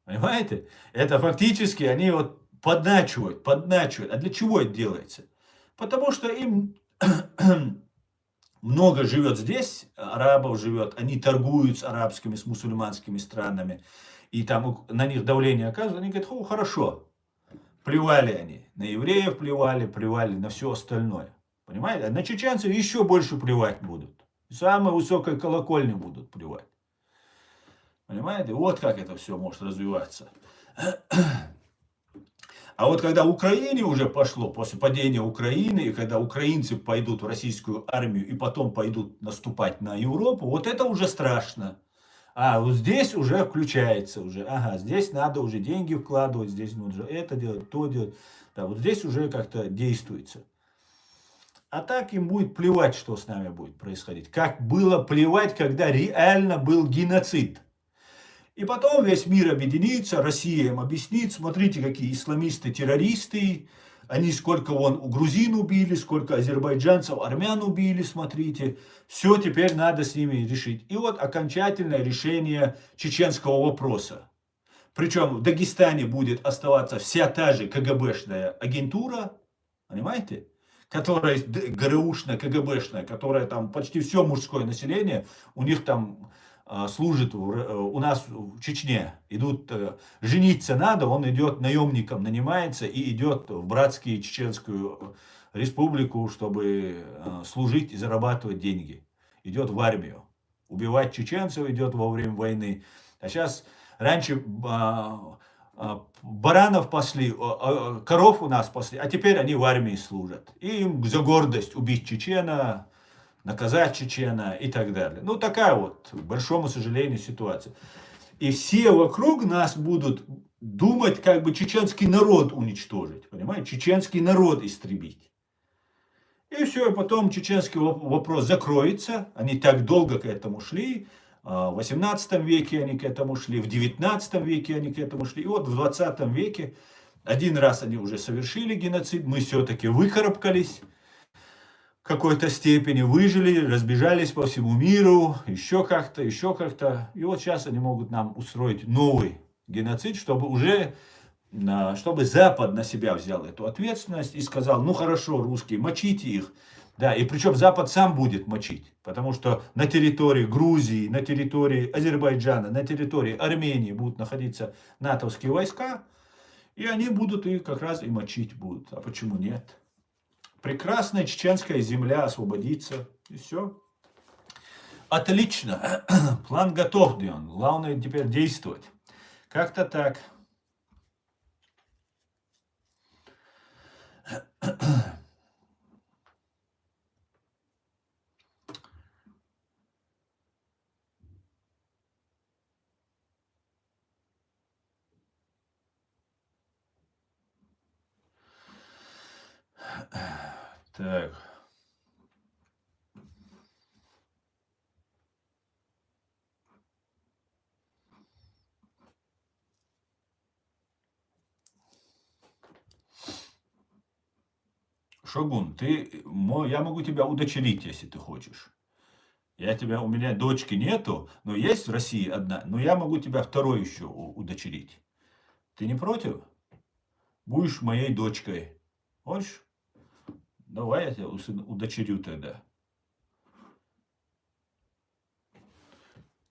Понимаете? Это фактически они вот подначивают. А для чего это делается? Потому что им много живет здесь, арабов живет, они торгуют с арабскими, с мусульманскими странами, и там на них давление оказывают, они говорят, хорошо, плевали они, на евреев плевали на все остальное. Понимаете? А на чеченцев еще больше плевать будут. Самой высокой колокольни будут плевать. Понимаете? Вот как это все может развиваться. А вот когда Украине уже пошло, после падения Украины, и когда украинцы пойдут в российскую армию и потом пойдут наступать на Европу, вот это уже страшно. А вот здесь уже включается уже, ага, здесь надо уже деньги вкладывать, здесь нужно это делать, то делать. Да, вот здесь уже как-то действуется. А так им будет плевать, что с нами будет происходить. Как было плевать, когда реально был геноцид. И потом весь мир объединится, Россия им объяснит, смотрите, какие исламисты, террористы, они сколько вон у грузин убили, сколько азербайджанцев, армян убили, смотрите. Все теперь надо с ними решить. И вот окончательное решение чеченского вопроса. Причем в Дагестане будет оставаться вся та же КГБшная агентура, понимаете? Которая ГРУшная, КГБшная, которая там почти все мужское население, у них там служит у нас в Чечне. Идут, жениться надо, он идет наемником, нанимается и идет в братскую чеченскую республику, чтобы служить и зарабатывать деньги. Идет в армию. Убивать чеченцев идет во время войны. А сейчас раньше баранов пасли, коров у нас пасли, а теперь они в армии служат. И им за гордость убить чечена, наказать чечена и так далее. Ну, такая вот, к большому сожалению, ситуация. И все вокруг нас будут думать, как бы чеченский народ уничтожить, понимаете? Чеченский народ истребить. И все, и потом чеченский вопрос закроется. Они так долго к этому шли. В 18 веке они к этому шли, в 19 веке они к этому шли. И вот в 20 веке один раз они уже совершили геноцид. Мы все-таки выкарабкались в какой-то степени, выжили, разбежались по всему миру, еще как-то, еще как-то. И вот сейчас они могут нам устроить новый геноцид, чтобы уже чтобы Запад на себя взял эту ответственность и сказал, ну хорошо, русские, мочите их. Да, и причем Запад сам будет мочить, потому что на территории Грузии, на территории Азербайджана, на территории Армении будут находиться натовские войска, и они будут их как раз и мочить будут. А почему нет? Прекрасная чеченская земля освободится, и все. Отлично, план готов, Дион. Главное теперь действовать. Как-то так. Так. Шогун, я могу тебя удочерить, если ты хочешь. У меня дочки нету, но есть в России одна, но я могу тебя второй еще удочерить. Ты не против? Будешь моей дочкой. Хочешь? Давай я тебя удочерю тогда.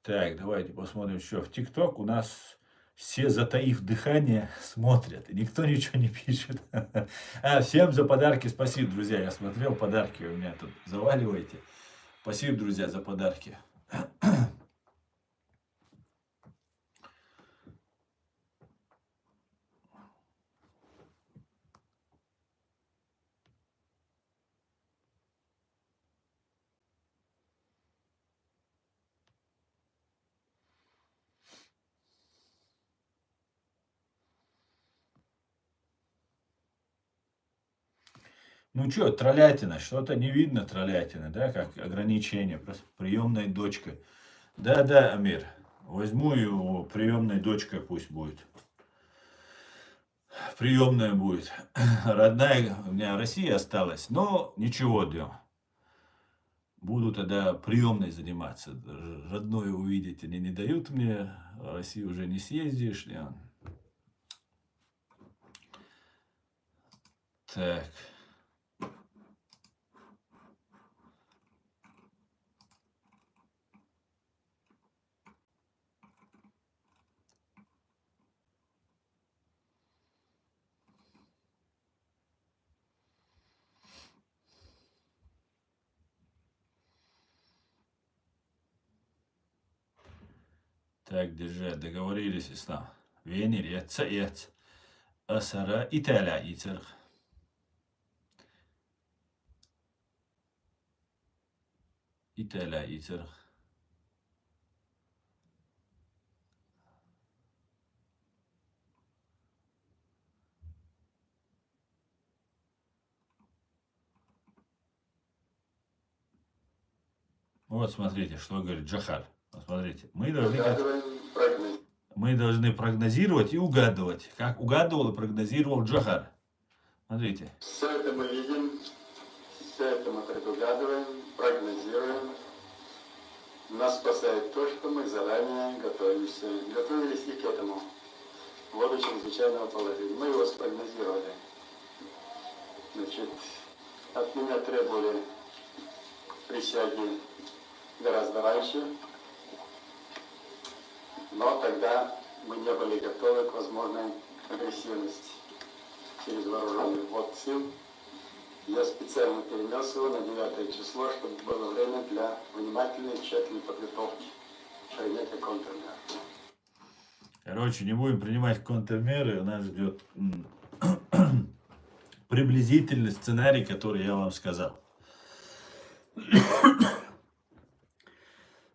Так, давайте посмотрим еще. В ТикТок у нас все, затаив дыхание, смотрят. И никто ничего не пишет. Всем за подарки спасибо, друзья. Я смотрел, подарки у меня тут заваливаете. Спасибо, друзья, за подарки. Ну что, троллятина, что-то не видно троллятина, да, как ограничение, просто приемная дочка. Да, Амир, возьму его, приемной дочкой пусть будет. Приемная будет. Родная у меня Россия осталась, но ничего, Дем. Буду тогда приемной заниматься. Родное увидеть они не дают мне, в Россию уже не съездишь. Так. Так, держи, договорились, Ислам. Венер, ец. Асара Италя Ицерх. Италя Ицерх. Вот смотрите, что говорит Джохар. Вот смотрите, мы должны прогнозировать и угадывать, как угадывал и прогнозировал Джохар. Смотрите. Все это мы видим, все это мы предугадываем, прогнозируем. Нас спасает то, что мы заранее готовились и к этому вводу чрезвычайного положения. Мы его спрогнозировали. Значит, от меня требовали присяги гораздо раньше, но тогда мы не были готовы к возможной агрессивности через вооруженный ввод сил. Я специально перенес его на 9 число, чтобы было время для внимательной и тщательной подготовки принятия контрмер. Короче, не будем принимать контрмеры, нас ждет приблизительный сценарий, который я вам сказал.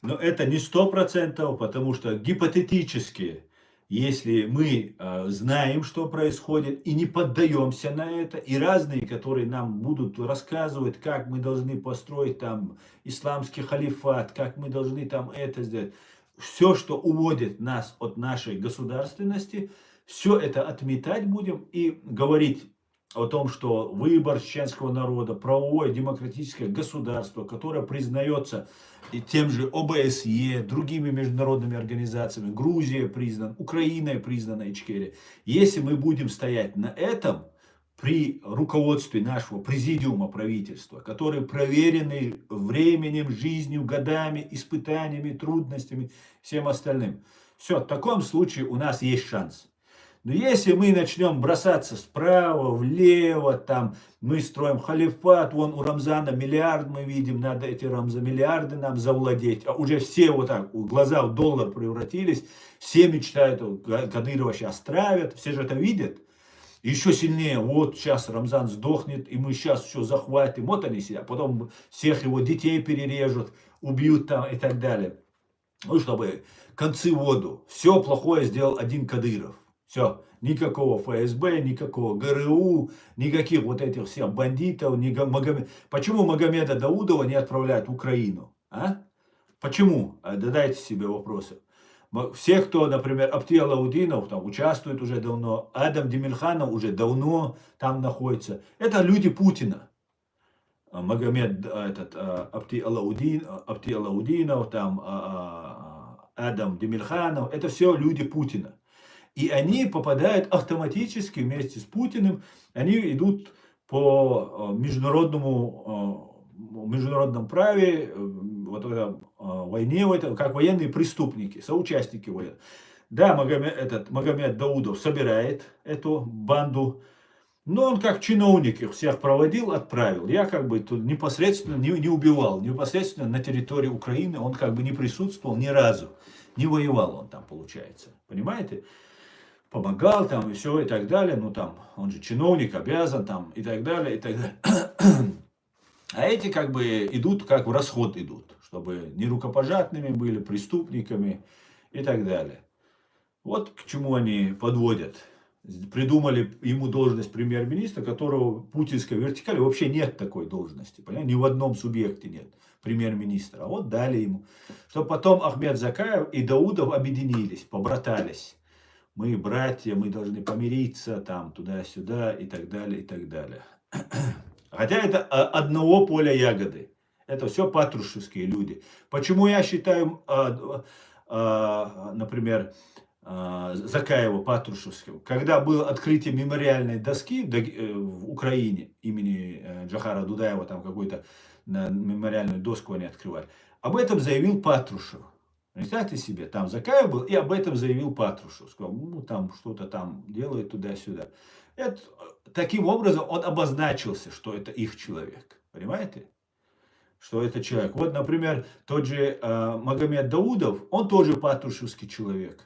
Но это не 100%, потому что гипотетически, если мы знаем, что происходит, и не поддаемся на это, и разные, которые нам будут рассказывать, как мы должны построить там исламский халифат, как мы должны там это сделать, все, что уводит нас от нашей государственности, все это отметать будем и говорить о том, что выбор чеченского народа, правовое демократическое государство, которое признается и тем же ОБСЕ, другими международными организациями, Грузия признана, Украина признана, Ичкерия. Если мы будем стоять на этом, при руководстве нашего президиума правительства, который проверенный временем, жизнью, годами, испытаниями, трудностями, всем остальным. Все, в таком случае у нас есть шанс. Но если мы начнем бросаться справа, влево, там мы строим халифат, вон у Рамзана миллиард мы видим, надо эти миллиарды нам завладеть, а уже все вот так, глаза в доллар превратились, все мечтают, Кадырова сейчас травят, все же это видят. Еще сильнее, вот сейчас Рамзан сдохнет, и мы сейчас все захватим, вот они сидят, потом всех его детей перережут, убьют там и так далее. Ну, чтобы концы в воду. Все плохое сделал один Кадыров. Все, никакого ФСБ, никакого ГРУ, никаких вот этих всех бандитов. Почему Магомеда Даудова не отправляют в Украину? А? Почему? Задайте себе вопросы. Все, кто, например, Апти Алаудинов там участвует уже давно, Адам Демирханов уже давно там находится. Это люди Путина. Магомед, Апти Алаудинов, там, Адам Демирханов, это все люди Путина. И они попадают автоматически вместе с Путиным, они идут по международном праве, вот в этом войне, как военные преступники, соучастники войны. Да, Магомед Даудов собирает эту банду, но он как чиновник их всех проводил, отправил. Я как бы тут непосредственно не убивал, непосредственно на территории Украины он как бы не присутствовал ни разу, не воевал он там, получается, понимаете? Помогал там и все и так далее, ну там, он же чиновник, обязан там и так далее, и так далее. А эти как бы идут, как в расход идут, чтобы не рукопожатными были, преступниками и так далее. Вот к чему они подводят. Придумали ему должность премьер-министра, которого в путинской вертикали вообще нет такой должности. Понимаете? Ни в одном субъекте нет премьер-министра. А вот дали ему. Чтобы потом Ахмед Закаев и Даудов объединились, побратались. Мы братья, мы должны помириться, там, туда-сюда и так далее, и так далее. Хотя это одного поля ягоды. Это все патрушевские люди. Почему я считаю, например, Закаева Патрушевского? Когда было открытие мемориальной доски в Украине имени Джохара Дудаева, там какой-то мемориальную доску они открывали, об этом заявил Патрушев. Представьте себе, там Закаев был, и об этом заявил Патрушев. Сказал, ну там что-то там делает туда-сюда. Таким образом он обозначился, что это их человек. Понимаете? Что это человек. Вот, например, тот же Магомед Даудов, он тоже патрушевский человек.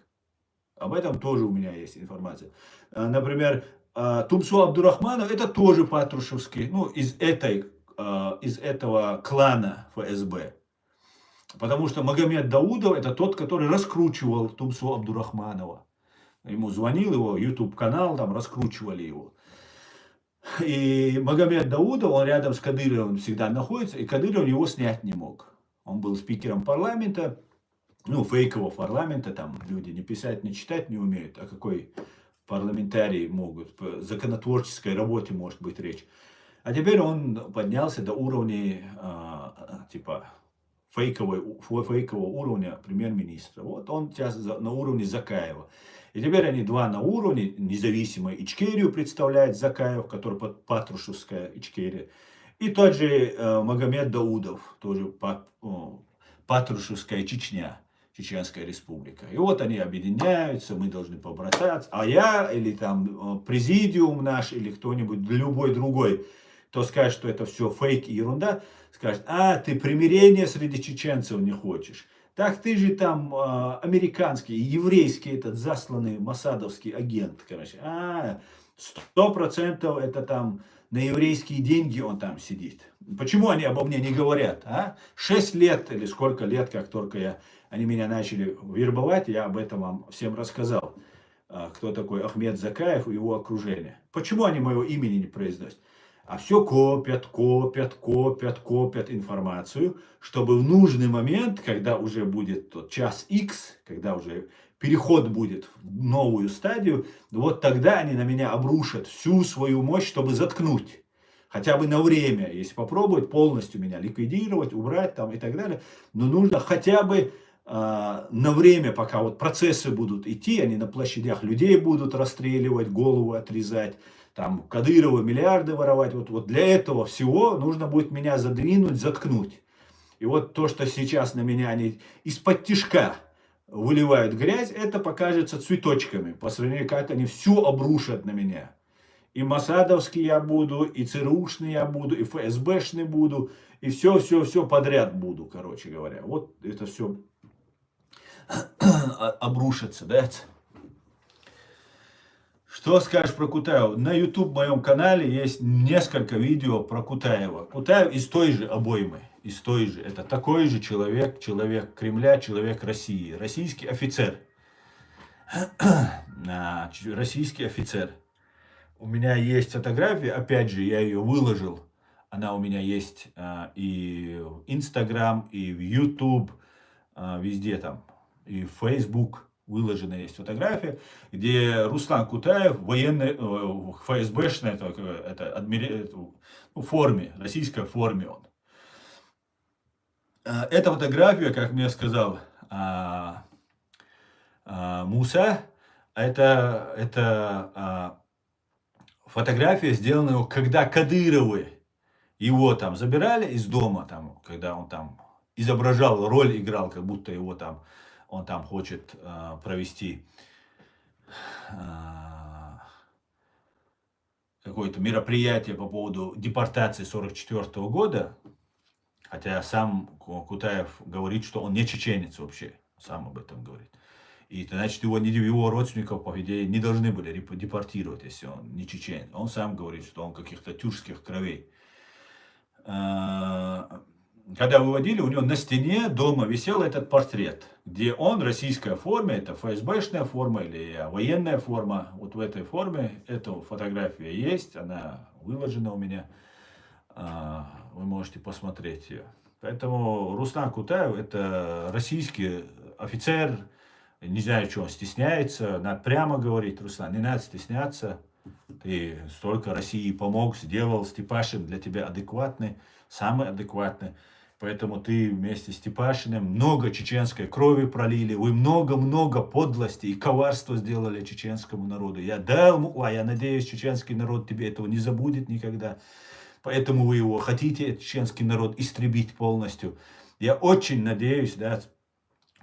Об этом тоже у меня есть информация. Например, Тумсо Абдурахманов это тоже Патрушевский, ну, из этого клана ФСБ. Потому что Магомед Даудов это тот, который раскручивал Тумсо Абдурахманова. Ему звонил его YouTube-канал, там раскручивали его. И Магомед Даудов, он рядом с Кадыровым всегда находится, и Кадыров его снять не мог. Он был спикером парламента, ну, фейкового парламента, там люди не писать, не читать не умеют, о какой парламентарии могут, по законотворческой работе может быть речь. А теперь он поднялся до уровня, типа, фейкового уровня премьер-министра. Вот он сейчас на уровне Закаева. И теперь они два на уровне, независимой Ичкерию представляет Закаев, который Патрушевская Ичкерия. И тот же Магомед Даудов, тоже Патрушевская Чечня, Чеченская республика. И вот они объединяются, мы должны побрататься. А я, или там президиум наш, или кто-нибудь, любой другой, кто скажет, что это все фейк и ерунда, скажет, ты примирение среди чеченцев не хочешь. Так ты же там американский, еврейский этот засланный масадовский агент, короче. 100% это там на еврейские деньги он там сидит. Почему они обо мне не говорят? 6 лет или сколько лет, как только они меня начали вербовать, я об этом вам всем рассказал. Кто такой Ахмед Закаев и его окружение. Почему они моего имени не произносят? А все копят информацию, чтобы в нужный момент, когда уже будет тот час X, когда уже переход будет в новую стадию, вот тогда они на меня обрушат всю свою мощь, чтобы заткнуть. Хотя бы на время, если попробовать полностью меня ликвидировать, убрать там и так далее. Но нужно хотя бы на время, пока вот процессы будут идти, они на площадях людей будут расстреливать, голову отрезать, там Кадырова миллиарды воровать. Вот для этого всего нужно будет меня задвинуть, заткнуть. И вот то, что сейчас на меня они из-под тишка выливают грязь, это покажется цветочками. По сравнению, как они всю обрушат на меня. И Масадовский я буду, и ЦРУшный я буду, и ФСБшный буду, и все подряд буду, короче говоря. Вот это все обрушится, да? Что скажешь про Кутаева? На YouTube моем канале есть несколько видео про Кутаева. Кутаев из той же обоймы, из той же. Это такой же человек, человек Кремля, человек России. Российский офицер. Российский офицер. У меня есть фотография, опять же, я ее выложил. Она у меня есть и в Instagram, и в YouTube, везде там, и в Facebook. Выложена есть фотография, где Руслан Кутаев, военный, ФСБшный, в форме, российской форме он. Эта фотография, как мне сказал Муса, это фотография, сделанная, когда Кадыровы его там забирали из дома, там, когда он там изображал, роль играл, как будто его там он там хочет провести какое-то мероприятие по поводу депортации 1944 года. Хотя сам Кутаев говорит, что он не чеченец вообще. Сам об этом говорит. И значит, его родственников, по идее, не должны были депортировать, если он не чеченец. Он сам говорит, что он каких-то тюркских кровей. Когда выводили, у него на стене дома висел этот портрет, где он в российской форме, это ФСБшная форма или военная форма. Вот в этой форме эта фотография есть, она выложена у меня. Вы можете посмотреть ее. Поэтому Руслан Кутаев это российский офицер. Не знаю, что он стесняется. Надо прямо говорить, Руслан, не надо стесняться. Ты столько России помог, сделал, Степашин для тебя адекватный, самый адекватный. Поэтому ты вместе с Степашиным много чеченской крови пролили, вы много-много подлости и коварства сделали чеченскому народу. Я надеюсь, чеченский народ тебе этого не забудет никогда. Поэтому вы его хотите, чеченский народ, истребить полностью. Я очень надеюсь, да,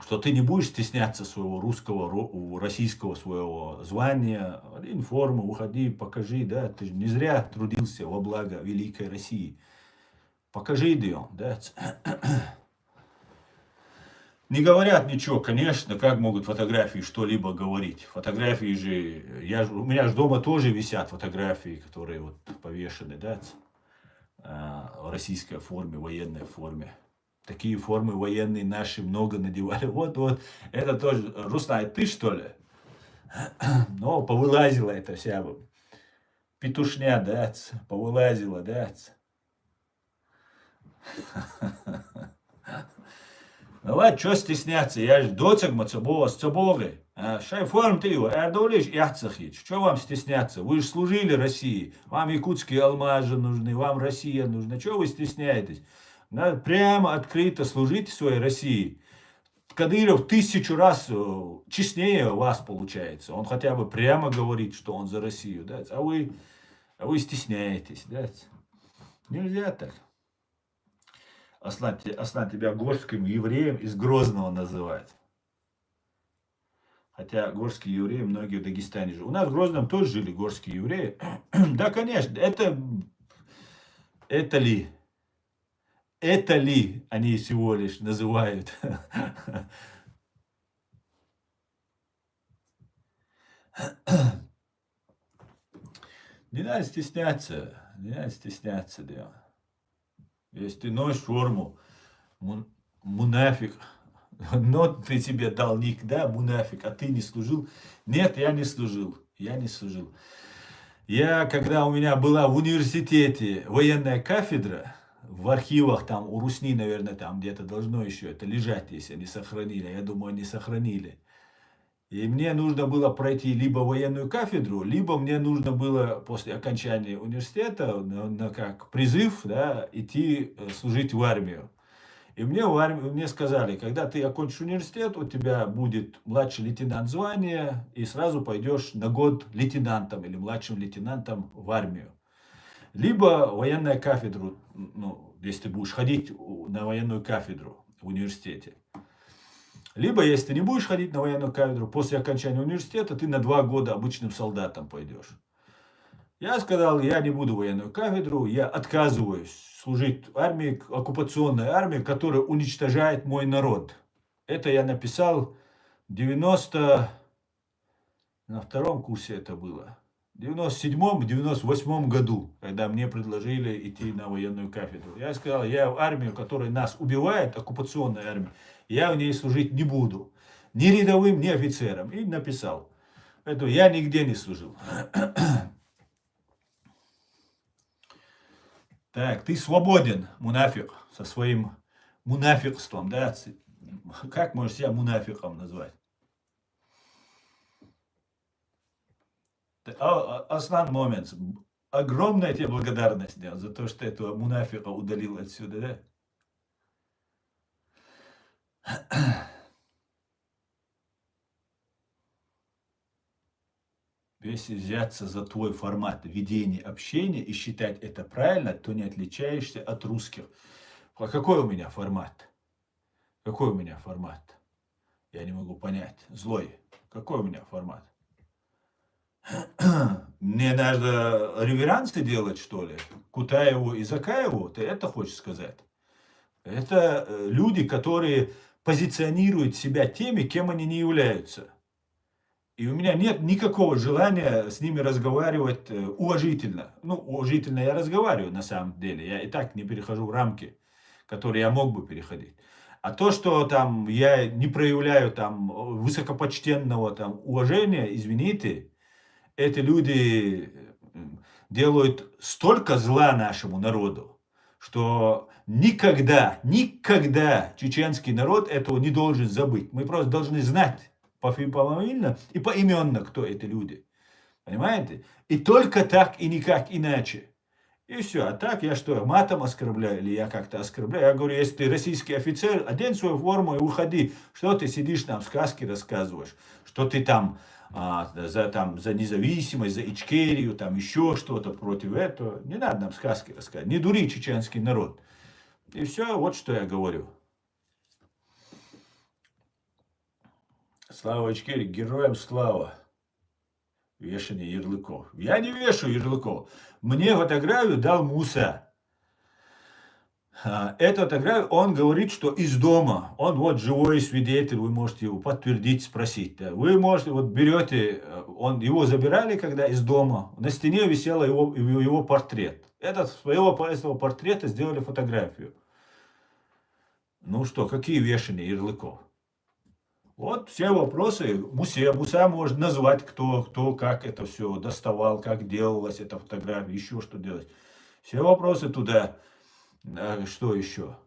что ты не будешь стесняться своего русского, российского своего звания. Один форму, уходи, покажи, да, ты же не зря трудился во благо великой России. Покажи, Дион, да. Не говорят ничего, конечно, как могут фотографии что-либо говорить. Фотографии же, у меня же дома тоже висят фотографии, которые вот повешены, да, в российской форме, военной форме. Такие формы военные наши много надевали. Вот, это тоже. Руслан, ты что ли? Ну, повылазила эта вся петушня, да, повылазила, да. Ну ладно, что стесняться, я же доцагма с цаборы. Шай форм ты его, эрдолиш яхцахич. Что вам стесняться? Вы же служили России. Вам якутские алмазы нужны, вам Россия нужна. Чего вы стесняетесь? Надо прямо открыто служите своей России. Кадыров 1000 раз честнее вас получается. Он хотя бы прямо говорит, что он за Россию. Да? А вы стесняетесь. Да? Нельзя так. Аслан тебя горским евреем из Грозного называют. Хотя горские евреи многие в Дагестане живут. У нас в Грозном тоже жили горские евреи. Да, конечно, это ли они всего лишь называют? Не надо стесняться, да. Если ты носишь форму, мунафик, но ты себе дал ник, да, мунафик, а ты не служил. Нет, я не служил. Я, когда у меня была в университете военная кафедра, в архивах там у Русни, наверное, там где-то должно еще это лежать, если они сохранили. Я думаю, они сохранили. И мне нужно было пройти либо военную кафедру, либо мне нужно было после окончания университета как призыв, да, идти служить в армию. И мне сказали, когда ты окончишь университет, у тебя будет младший лейтенант звания, и сразу пойдешь на год лейтенантом или младшим лейтенантом в армию. Либо военная кафедра, ну, если ты будешь ходить на военную кафедру в университете. Либо, если ты не будешь ходить на военную кафедру, после окончания университета ты на 2 года обычным солдатом пойдешь. Я сказал, я не буду военную кафедру, я отказываюсь служить в армии, оккупационной армии, которая уничтожает мой народ. Это я написал на 2-м курсе это было. В 97-м, 98-м году, когда мне предложили идти на военную кафедру. Я сказал, я в армию, которая нас убивает, оккупационная армия, я в ней служить не буду. Ни рядовым, ни офицером. И написал. Поэтому я нигде не служил. Так, ты свободен, мунафик, со своим мунафикством, да? Как можешь себя мунафиком назвать? Аслан Момент, огромная тебе благодарность за то, что этого мунафика удалил отсюда, да? Если взяться за твой формат ведения общения и считать это правильно, то не отличаешься от русских. А какой у меня формат? Какой у меня формат? Я не могу понять. Злой. Какой у меня формат? Мне надо реверансы делать, что ли? Кутаеву и Закаеву? Ты это хочешь сказать? Это люди, которые позиционируют себя теми, кем они не являются. И у меня нет никакого желания с ними разговаривать уважительно. Ну, уважительно я разговариваю на самом деле. Я и так не перехожу рамки, которые я мог бы переходить. А то, что там я не проявляю там высокопочтенного там уважения, извините, эти люди делают столько зла нашему народу, что никогда чеченский народ этого не должен забыть. Мы просто должны знать пофамильно и поименно, кто эти люди. Понимаете? И только так и никак иначе. И все. А так я что, матом оскорбляю или я как-то оскорбляю? Я говорю, если ты российский офицер, одень свою форму и уходи. Что ты сидишь там, сказки рассказываешь? Что ты там за независимость, за Ичкерию, там еще что-то против этого. Не надо нам сказки рассказывать. Не дури чеченский народ. И все, вот что я говорю. Слава Ичкерии, героям слава. Вешание ярлыков. Я не вешаю ярлыков. Мне фотографию дал Муса. Эту фотографию он говорит, что из дома. Он вот живой свидетель, вы можете его подтвердить, спросить. Да. Вы можете, вот берете, его забирали, когда из дома, на стене висел его портрет. Этого портрета сделали фотографию. Ну что, какие вешания ярлыков? Вот все вопросы. Муса может назвать, кто, как это все доставал, как делалась эта фотография, еще что делать. Все вопросы туда. Что еще?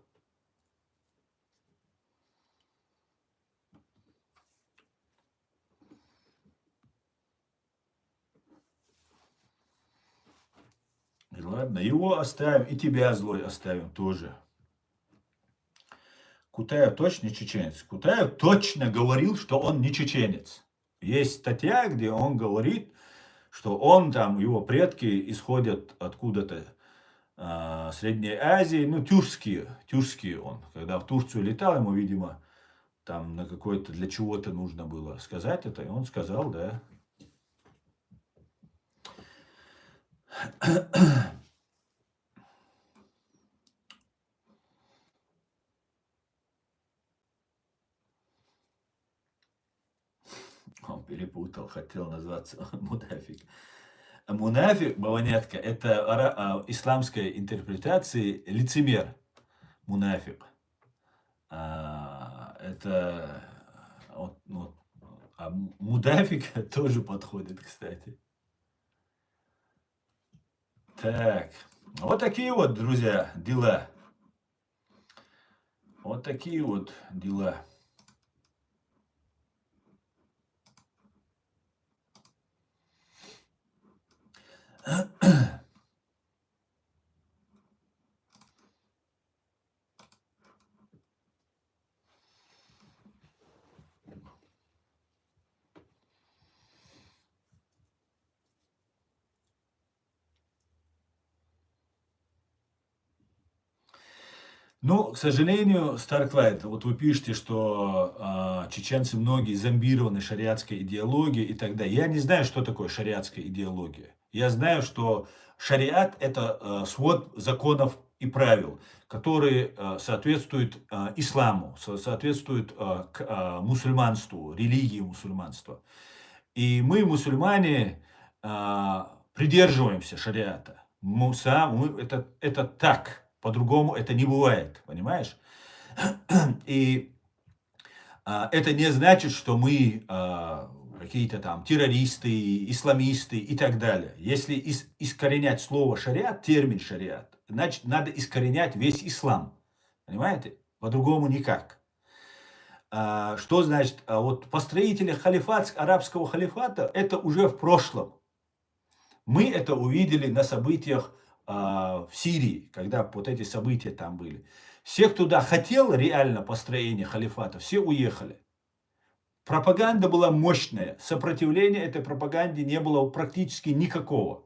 И ладно, его оставим, и тебя злой оставим тоже. Кутаев точно не чеченец. Кутаев точно говорил, что он не чеченец. Есть статья, где он говорит, что он там, его предки исходят откуда-то Средней Азии, ну, тюркские он. Когда в Турцию летал, ему, видимо, там на какой-то, для чего-то нужно было сказать это, и он сказал, да. Он перепутал, хотел назваться Мунафик. Мунафик, Баванятка, это исламская интерпретация лицемер. Мунафик. Это мудафик тоже подходит, кстати. Так, вот такие вот, друзья, дела. Вот такие вот дела. Ну, к сожалению, Старклайд, вот вы пишете, что чеченцы многие зомбированы шариатской идеологией и так далее. Я не знаю, что такое шариатская идеология. Я знаю, что шариат – это свод законов и правил, которые соответствуют исламу, соответствуют мусульманству, религии мусульманства. И мы, мусульмане, придерживаемся шариата. Это так. По-другому это не бывает, понимаешь? И это не значит, что мы какие-то там террористы, исламисты и так далее. Если искоренять слово шариат, термин шариат, значит, надо искоренять весь ислам. Понимаете? По-другому никак. Что значит? Вот построители арабского халифата, это уже в прошлом. Мы это увидели на событиях в Сирии, когда вот эти события там были. Все, кто туда хотел реально построение халифата, все уехали. Пропаганда была мощная, сопротивления этой пропаганде не было практически никакого.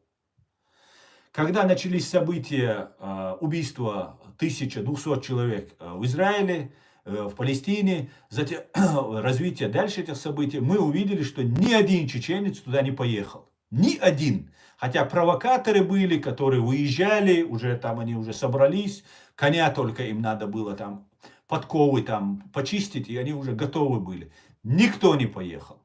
Когда начались события убийства 1200 человек в Израиле, в Палестине, затем развитие дальше этих событий, мы увидели, что ни один чеченец туда не поехал. Ни один. Хотя провокаторы были, которые выезжали, уже там они уже собрались, коня только им надо было там подковы там почистить, и они уже готовы были. Никто не поехал.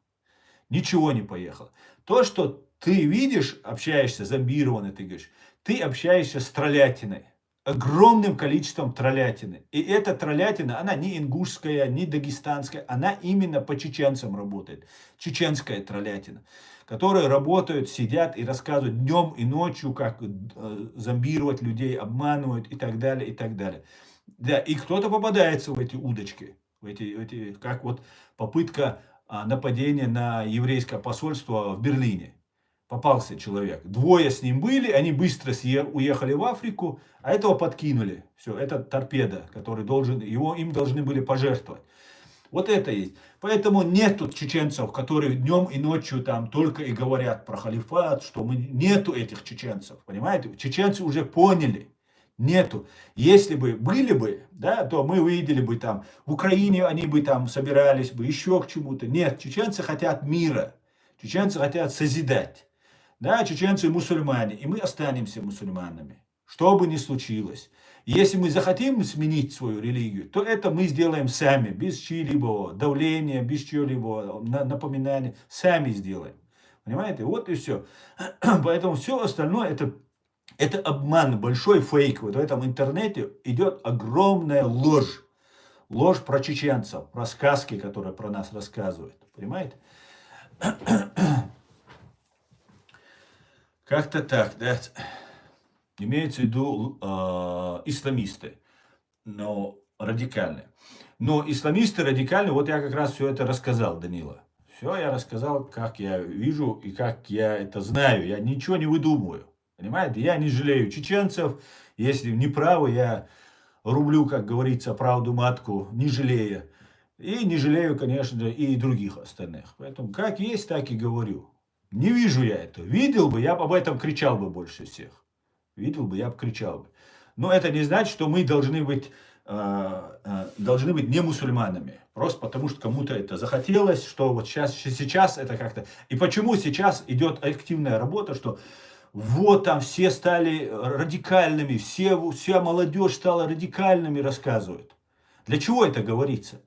Ничего не поехал. То, что ты видишь, общаешься зомбированно, ты говоришь, ты общаешься с троллятиной. Огромным количеством троллятины. И эта троллятина, она не ингушская, не дагестанская, она именно по чеченцам работает. Чеченская троллятина, которые работают, сидят и рассказывают днем и ночью, как зомбировать людей, обманывают и так далее, и так далее. Да, и кто-то попадается в эти удочки, как вот попытка нападения на еврейское посольство в Берлине. Попался человек. Двое с ним были, они быстро уехали в Африку, а этого подкинули. Все, это торпеда, который им должны были пожертвовать. Вот это есть. Поэтому нету чеченцев, которые днем и ночью там только и говорят про халифат, что нету этих чеченцев, понимаете? Чеченцы уже поняли. Нету. Если бы были бы, да, то мы увидели бы там, в Украине они бы там собирались бы еще к чему-то. Нет, чеченцы хотят мира. Чеченцы хотят созидать. Да, чеченцы мусульмане, и мы останемся мусульманами. Что бы ни случилось. Если мы захотим сменить свою религию, то это мы сделаем сами, без чьего-либо давления, без чьего-либо напоминания. Сами сделаем. Понимаете? Вот и все. Поэтому все остальное это обман, большой фейк. Вот в этом интернете идет огромная ложь. Ложь про чеченцев, про сказки, которые про нас рассказывают. Понимаете? Как-то так, да. Имеется в виду исламисты, но радикальные. Но исламисты радикальные, вот я как раз все это рассказал, Данила. Все я рассказал, как я вижу и как я это знаю. Я ничего не выдумываю. Понимаете? Я не жалею чеченцев. Если неправы, я рублю, как говорится, правду матку, не жалея. И не жалею, конечно, и других остальных. Поэтому как есть, так и говорю. Не вижу я это. Видел бы, я бы об этом кричал бы больше всех. Видел бы, я бы кричал бы. Но это не значит, что мы должны быть не мусульманами. Просто потому, что кому-то это захотелось, что вот сейчас это как-то... И почему сейчас идет активная работа, что вот там все стали радикальными, вся молодежь стала радикальными, рассказывают. Для чего это говорится?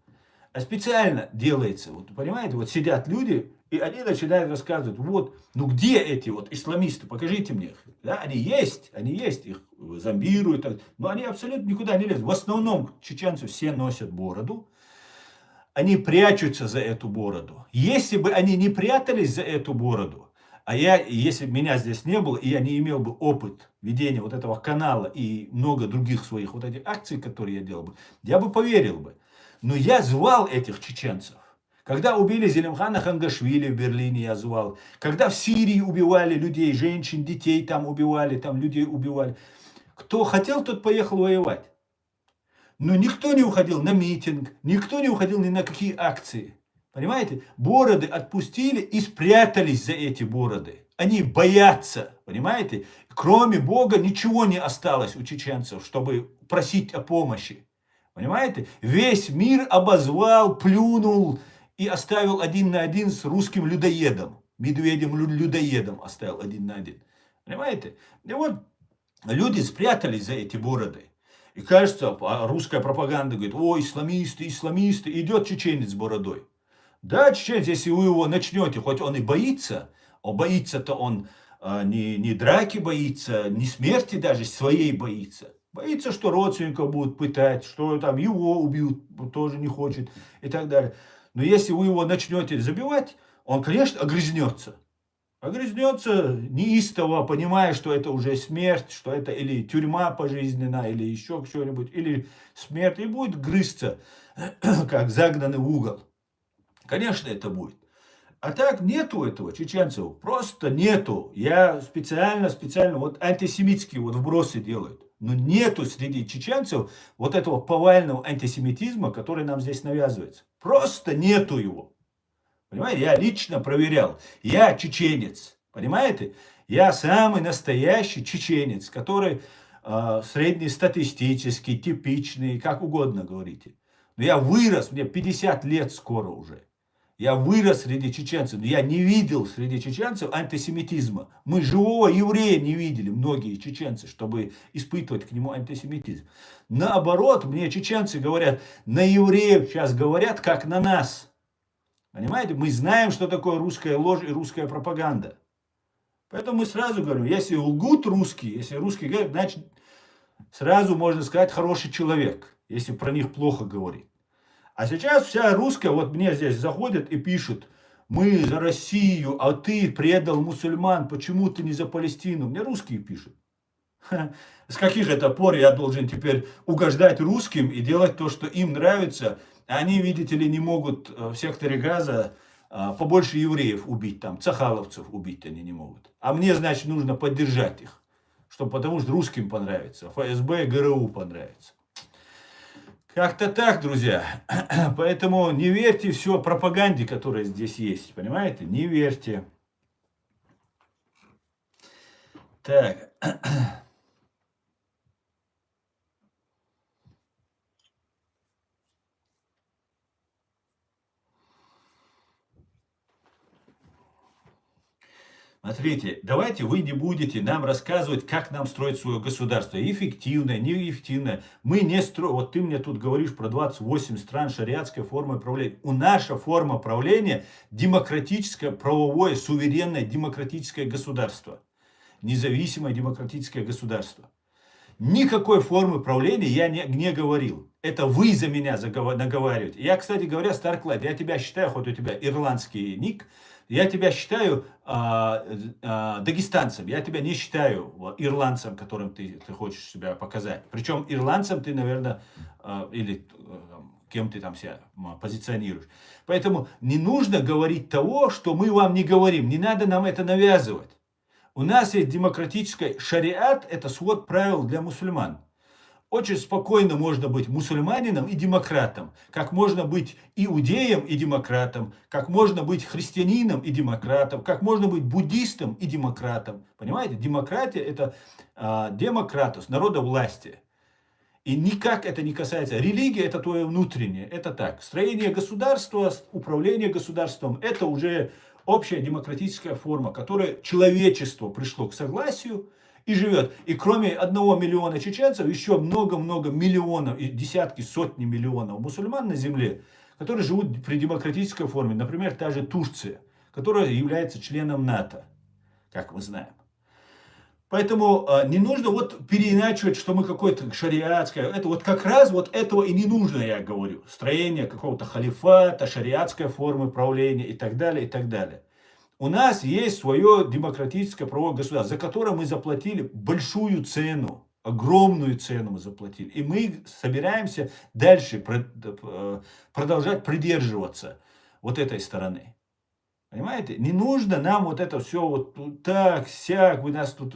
А специально делается, вот понимаете, вот сидят люди, и они начинают рассказывать, вот, ну где эти вот исламисты, покажите мне их. Да, они есть, их зомбируют, но они абсолютно никуда не лезут. В основном чеченцы все носят бороду, они прячутся за эту бороду. Если бы они не прятались за эту бороду, если бы меня здесь не было, и я не имел бы опыт ведения вот этого канала и много других своих вот этих акций, которые я делал бы, я бы поверил бы. Но я звал этих чеченцев. Когда убили Зелимхана Хангашвили в Берлине, я звал. Когда в Сирии убивали людей, женщин, детей там убивали, там людей убивали. Кто хотел, тот поехал воевать. Но никто не уходил на митинг, никто не уходил ни на какие акции. Понимаете? Бороды отпустили и спрятались за эти бороды. Они боятся, понимаете? Кроме Бога ничего не осталось у чеченцев, чтобы просить о помощи. Понимаете? Весь мир обозвал, плюнул и оставил один на один с русским людоедом. Медведем-людоедом оставил один на один. Понимаете? И вот люди спрятались за эти бороды. И кажется, русская пропаганда говорит, о, исламисты, исламисты. Идет чеченец с бородой. Да, чеченец, если вы его начнете, хоть он и боится, а боится-то он не драки боится, не смерти даже, своей боится. Боится, что родственников будут пытать, что там его убьют, тоже не хочет и так далее. Но если вы его начнете забивать, он, конечно, огрызнется. Огрызнется неистово, понимая, что это уже смерть, что это или тюрьма пожизненная, или еще что-нибудь, или смерть, и будет грызться, как загнанный в угол. Конечно, это будет. А так нету этого, чеченцев, просто нету. Я специально, вот антисемитские вот вбросы делают. Но нету среди чеченцев вот этого повального антисемитизма, который нам здесь навязывается. Просто нету его. Понимаете, я лично проверял. Я чеченец, понимаете? Я самый настоящий чеченец, который среднестатистический, типичный, как угодно говорите. Но я вырос, мне 50 лет скоро уже. Я вырос среди чеченцев, но я не видел среди чеченцев антисемитизма. Мы живого еврея не видели, многие чеченцы, чтобы испытывать к нему антисемитизм. Наоборот, мне чеченцы говорят, на евреев сейчас говорят, как на нас. Понимаете, мы знаем, что такое русская ложь и русская пропаганда. Поэтому мы сразу говорим, если лгут русские, если русские говорят, значит, сразу можно сказать, хороший человек, если про них плохо говорит. А сейчас вся русская, вот мне здесь заходят и пишут, мы за Россию, а ты предал мусульман, почему ты не за Палестину? Мне русские пишут. С каких это пор я должен теперь угождать русским и делать то, что им нравится? Они, видите ли, не могут в секторе Газа побольше евреев убить, там, цахаловцев убить они не могут. А мне, значит, нужно поддержать их, потому что русским понравится, ФСБ, ГРУ понравится. Как-то так, друзья. Поэтому не верьте все пропаганде, которая здесь есть. Понимаете? Не верьте. Так. Смотрите, давайте вы не будете нам рассказывать, как нам строить свое государство. Эффективное, неэффективное. Мы не строим. Вот ты мне тут говоришь про 28 стран шариатской формы правления. Наша форма правления демократическое, правовое, суверенное демократическое государство. Независимое демократическое государство. Никакой формы правления я не говорил. Это вы за меня наговариваете. Я, кстати говоря, Старклайд, я тебя считаю, хоть у тебя ирландский ник, я тебя считаю дагестанцем. Я тебя не считаю ирландцем, которым ты хочешь себя показать. Причем ирландцем ты, наверное, или кем ты там себя позиционируешь. Поэтому не нужно говорить того, что мы вам не говорим. Не надо нам это навязывать. У нас есть демократический шариат, это свод правил для мусульман. Очень спокойно можно быть мусульманином и демократом, как можно быть иудеем и демократом, как можно быть христианином и демократом, как можно быть буддистом и демократом. Понимаете, демократия это демократус, народовластие. И никак это не касается. Религия это твое внутреннее, это так. Строение государства, управление государством, это уже общая демократическая форма, которой человечество пришло к согласию и живет. И кроме 1 миллиона чеченцев, еще много-много миллионов, и десятки, сотни миллионов мусульман на земле, которые живут при демократической форме. Например, та же Турция, которая является членом НАТО, как мы знаем. Поэтому не нужно вот переиначивать, что мы какое-то шариатское. Это вот как раз вот этого и не нужно, я говорю. Строение какого-то халифата, шариатской формы правления и так далее, и так далее. У нас есть свое демократическое правовое государство, за которое мы заплатили большую цену, огромную цену мы заплатили. И мы собираемся дальше продолжать придерживаться вот этой стороны. Понимаете? Не нужно нам вот это все вот так, сяк, вы нас тут...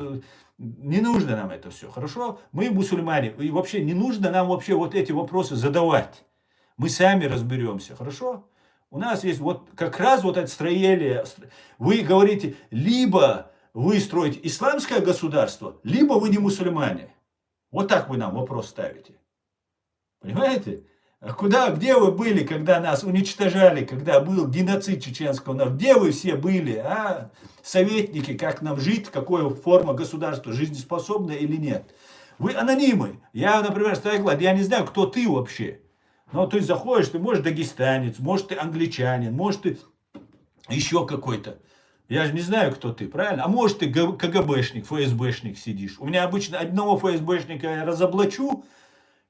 Не нужно нам это все, хорошо? Мы мусульмане, и вообще не нужно нам вообще вот эти вопросы задавать. Мы сами разберемся, хорошо? У нас есть вот как раз вот это строение. Вы говорите, либо вы строите исламское государство, либо вы не мусульмане. Вот так вы нам вопрос ставите. Понимаете? А где вы были, когда нас уничтожали, когда был геноцид чеченского народа? Где вы все были, а? Советники, как нам жить, какая форма государства, жизнеспособная или нет? Вы анонимы. Я, например, Старклайд, я не знаю, кто ты вообще. Но ты заходишь, ты может дагестанец, может ты англичанин, может ты еще какой-то. Я же не знаю, кто ты, правильно? А может ты КГБшник, ФСБшник сидишь. У меня обычно одного ФСБшника я разоблачу,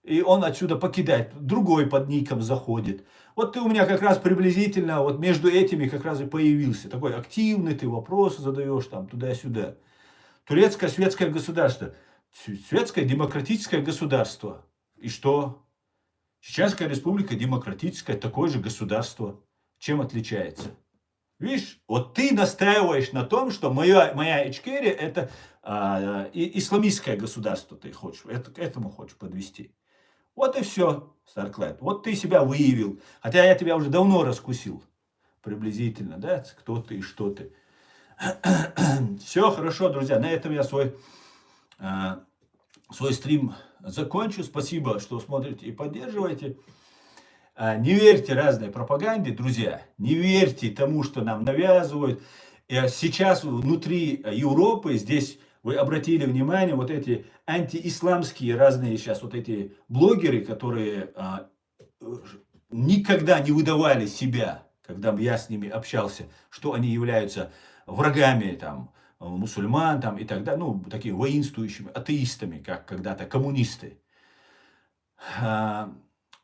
и он отсюда покидает, другой под ником заходит. Вот ты у меня как раз приблизительно вот между этими как раз и появился. Такой активный, ты вопросы задаешь там туда-сюда. Турецкое светское государство. Светское демократическое государство. И что? Чеченская республика демократическое, такое же государство. Чем отличается? Видишь, вот ты настаиваешь на том, что моя Ичкерия это исламистское государство, ты хочешь, к этому хочешь подвести. Вот и все, Старклайд. Вот ты себя выявил. Хотя я тебя уже давно раскусил. Приблизительно, да? Кто ты и что ты. Все, хорошо, друзья. На этом я свой стрим закончу. Спасибо, что смотрите и поддерживаете. Не верьте разной пропаганде, друзья. Не верьте тому, что нам навязывают. Сейчас внутри Европы, здесь вы обратили внимание, вот эти антиисламские разные сейчас вот эти блогеры, которые никогда не выдавали себя, когда я с ними общался, что они являются врагами там, мусульман там, и так далее, ну, такими воинствующими атеистами, как когда-то коммунисты.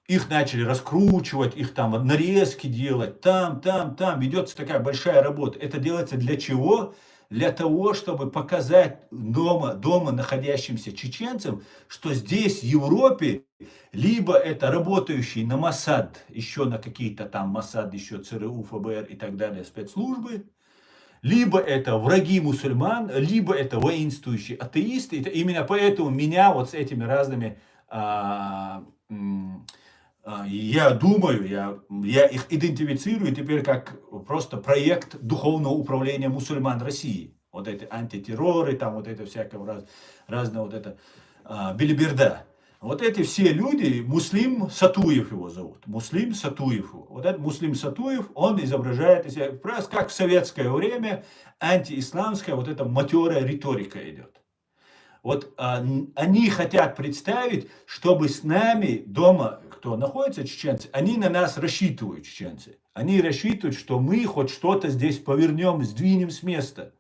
Их начали раскручивать, их там нарезки делать, там. Ведется такая большая работа. Это делается для чего? Для того, чтобы показать дома находящимся чеченцам, что здесь, в Европе, либо это работающие на Моссад, еще на какие-то там Моссад, еще ЦРУ, ФБР и так далее, спецслужбы, либо это враги мусульман, либо это воинствующие атеисты. Именно поэтому меня вот с этими разными... Я думаю, я их идентифицирую теперь как просто проект духовного управления мусульман России. Вот эти антитерроры, там вот это всякого разного вот это белиберда. Вот эти все люди, Муслим Сатуев его зовут, Муслим Сатуев. Вот этот Муслим Сатуев, он изображает из себя, как в советское время, антиисламская вот эта матерая риторика идет. Вот они хотят представить, чтобы с нами дома, кто находится, чеченцы, они на нас рассчитывают, чеченцы. Они рассчитывают, что мы хоть что-то здесь повернем, сдвинем с места.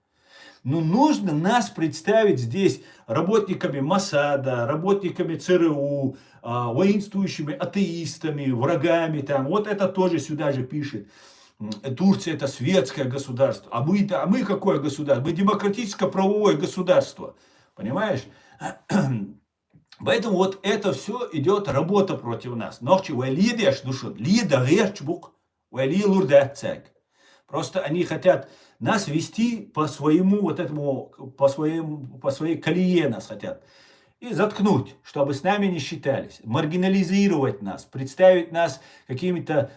Но нужно нас представить здесь работниками Моссада, работниками ЦРУ, воинствующими атеистами, врагами. Там. Вот это тоже сюда же пишет. Турция это светское государство. А мы какое государство? Мы демократическо-правовое государство. Понимаешь? Поэтому вот это все идет работа против нас. Просто они хотят нас вести по своему вот этому, по своей колее нас хотят. И заткнуть, чтобы с нами не считались. Маргинализировать нас, представить нас какими-то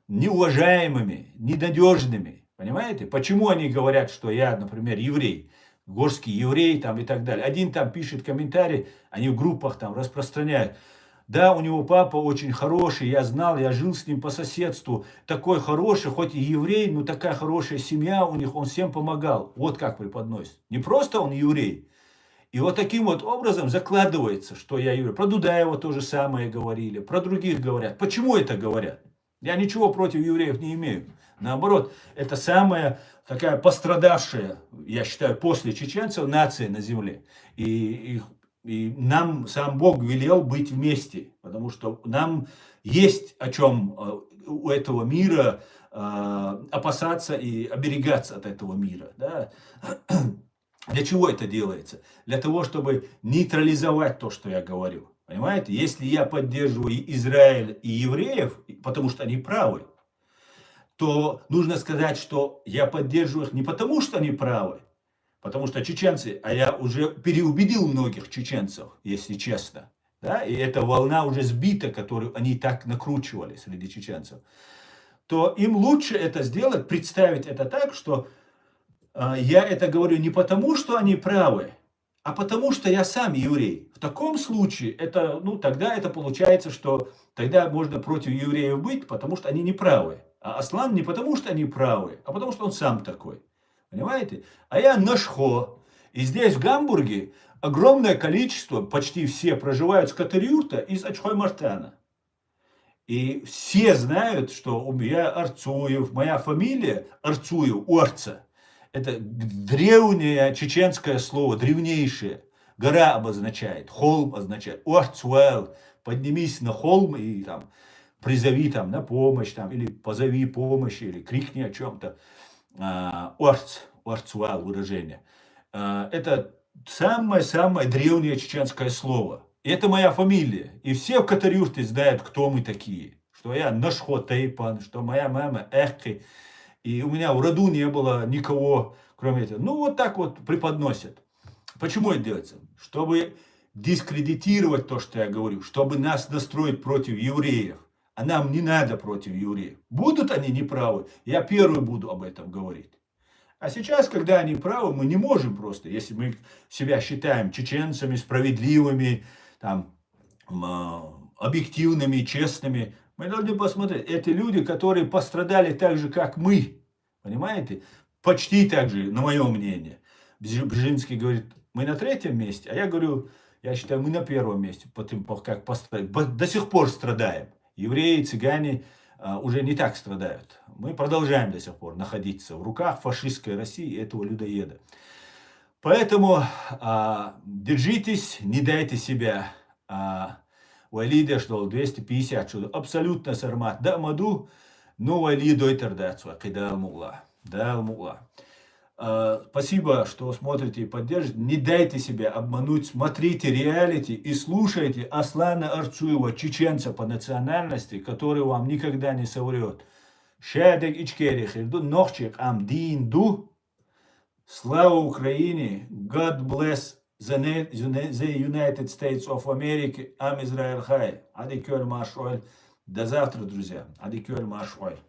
неуважаемыми, ненадежными. Понимаете? Почему они говорят, что я, например, еврей? Горский еврей там и так далее. Один там пишет комментарий, они в группах там распространяют. Да, у него папа очень хороший, я знал, я жил с ним по соседству. Такой хороший, хоть и еврей, но такая хорошая семья у них, он всем помогал. Вот как преподносит. Не просто он еврей. И вот таким вот образом закладывается, что я еврей. Про Дудаева то же самое говорили, про других говорят. Почему это говорят? Я ничего против евреев не имею. Наоборот, это самая такая пострадавшая, я считаю, после чеченцев нация на земле. И нам сам Бог велел быть вместе, потому что нам есть о чем у этого мира опасаться и оберегаться от этого мира. Да? Для чего это делается? Для того, чтобы нейтрализовать то, что я говорю. Понимаете? Если я поддерживаю Израиль и евреев, потому что они правы, то нужно сказать, что я поддерживаю их не потому, что они правы, потому что чеченцы, а я уже переубедил многих чеченцев, если честно, да, и эта волна уже сбита, которую они так накручивали среди чеченцев, то им лучше это сделать, представить это так, что я это говорю не потому, что они правы, а потому что я сам еврей. В таком случае это, тогда это получается, что тогда можно против евреев быть, потому что они не правы. А Аслан не потому, что они правы, а потому что он сам такой. Понимаете? А я нашхо. И здесь в Гамбурге огромное количество, почти все проживают с Катарюрта из Ачхой-Мартана. И все знают, что я Арцуев, моя фамилия Арцуев, Орца. Это древнее чеченское слово, древнейшее. Гора обозначает, холм означает. Орцуэл, поднимись на холм и там призови там на помощь, там, или позови помощи, или крикни о чем-то. Орцуэл выражение. Это самое-самое древнее чеченское слово. И это моя фамилия. И все в Катарюрте знают, кто мы такие. Что я Нашхо Тейпан, что моя мама Эхки. И у меня в роду не было никого, кроме этого. Вот так вот преподносят. Почему это делается? Чтобы дискредитировать то, что я говорю. Чтобы нас настроить против евреев. А нам не надо против евреев. Будут они неправы, я первый буду об этом говорить. А сейчас, когда они правы, мы не можем просто, если мы себя считаем чеченцами, справедливыми, там, объективными, честными, мы должны посмотреть. Это люди, которые пострадали так же, как мы. Понимаете? Почти так же, на мое мнение. Бжезинский говорит, мы на 3-м месте, а я говорю, я считаю, мы на 1-м месте, потому как пострадали. До сих пор страдаем. Евреи, цыгане уже не так страдают. Мы продолжаем до сих пор находиться в руках фашистской России, этого людоеда. Поэтому держитесь, не дайте себя валиде, что 250, что абсолютно сармат. Да, маду, но валиду это рдацва, кидал мула. Спасибо, что смотрите и поддержите. Не дайте себя обмануть. Смотрите реалити и слушайте Аслана Арцуева, чеченца по национальности, который вам никогда не соврет. Шедек ичкерих, ирду нохчик ам дин ду. Слава Украине. God bless the United States of America. Ам Израиль хай. Адикёль машоль. До завтра, друзья. Адикёль машоль.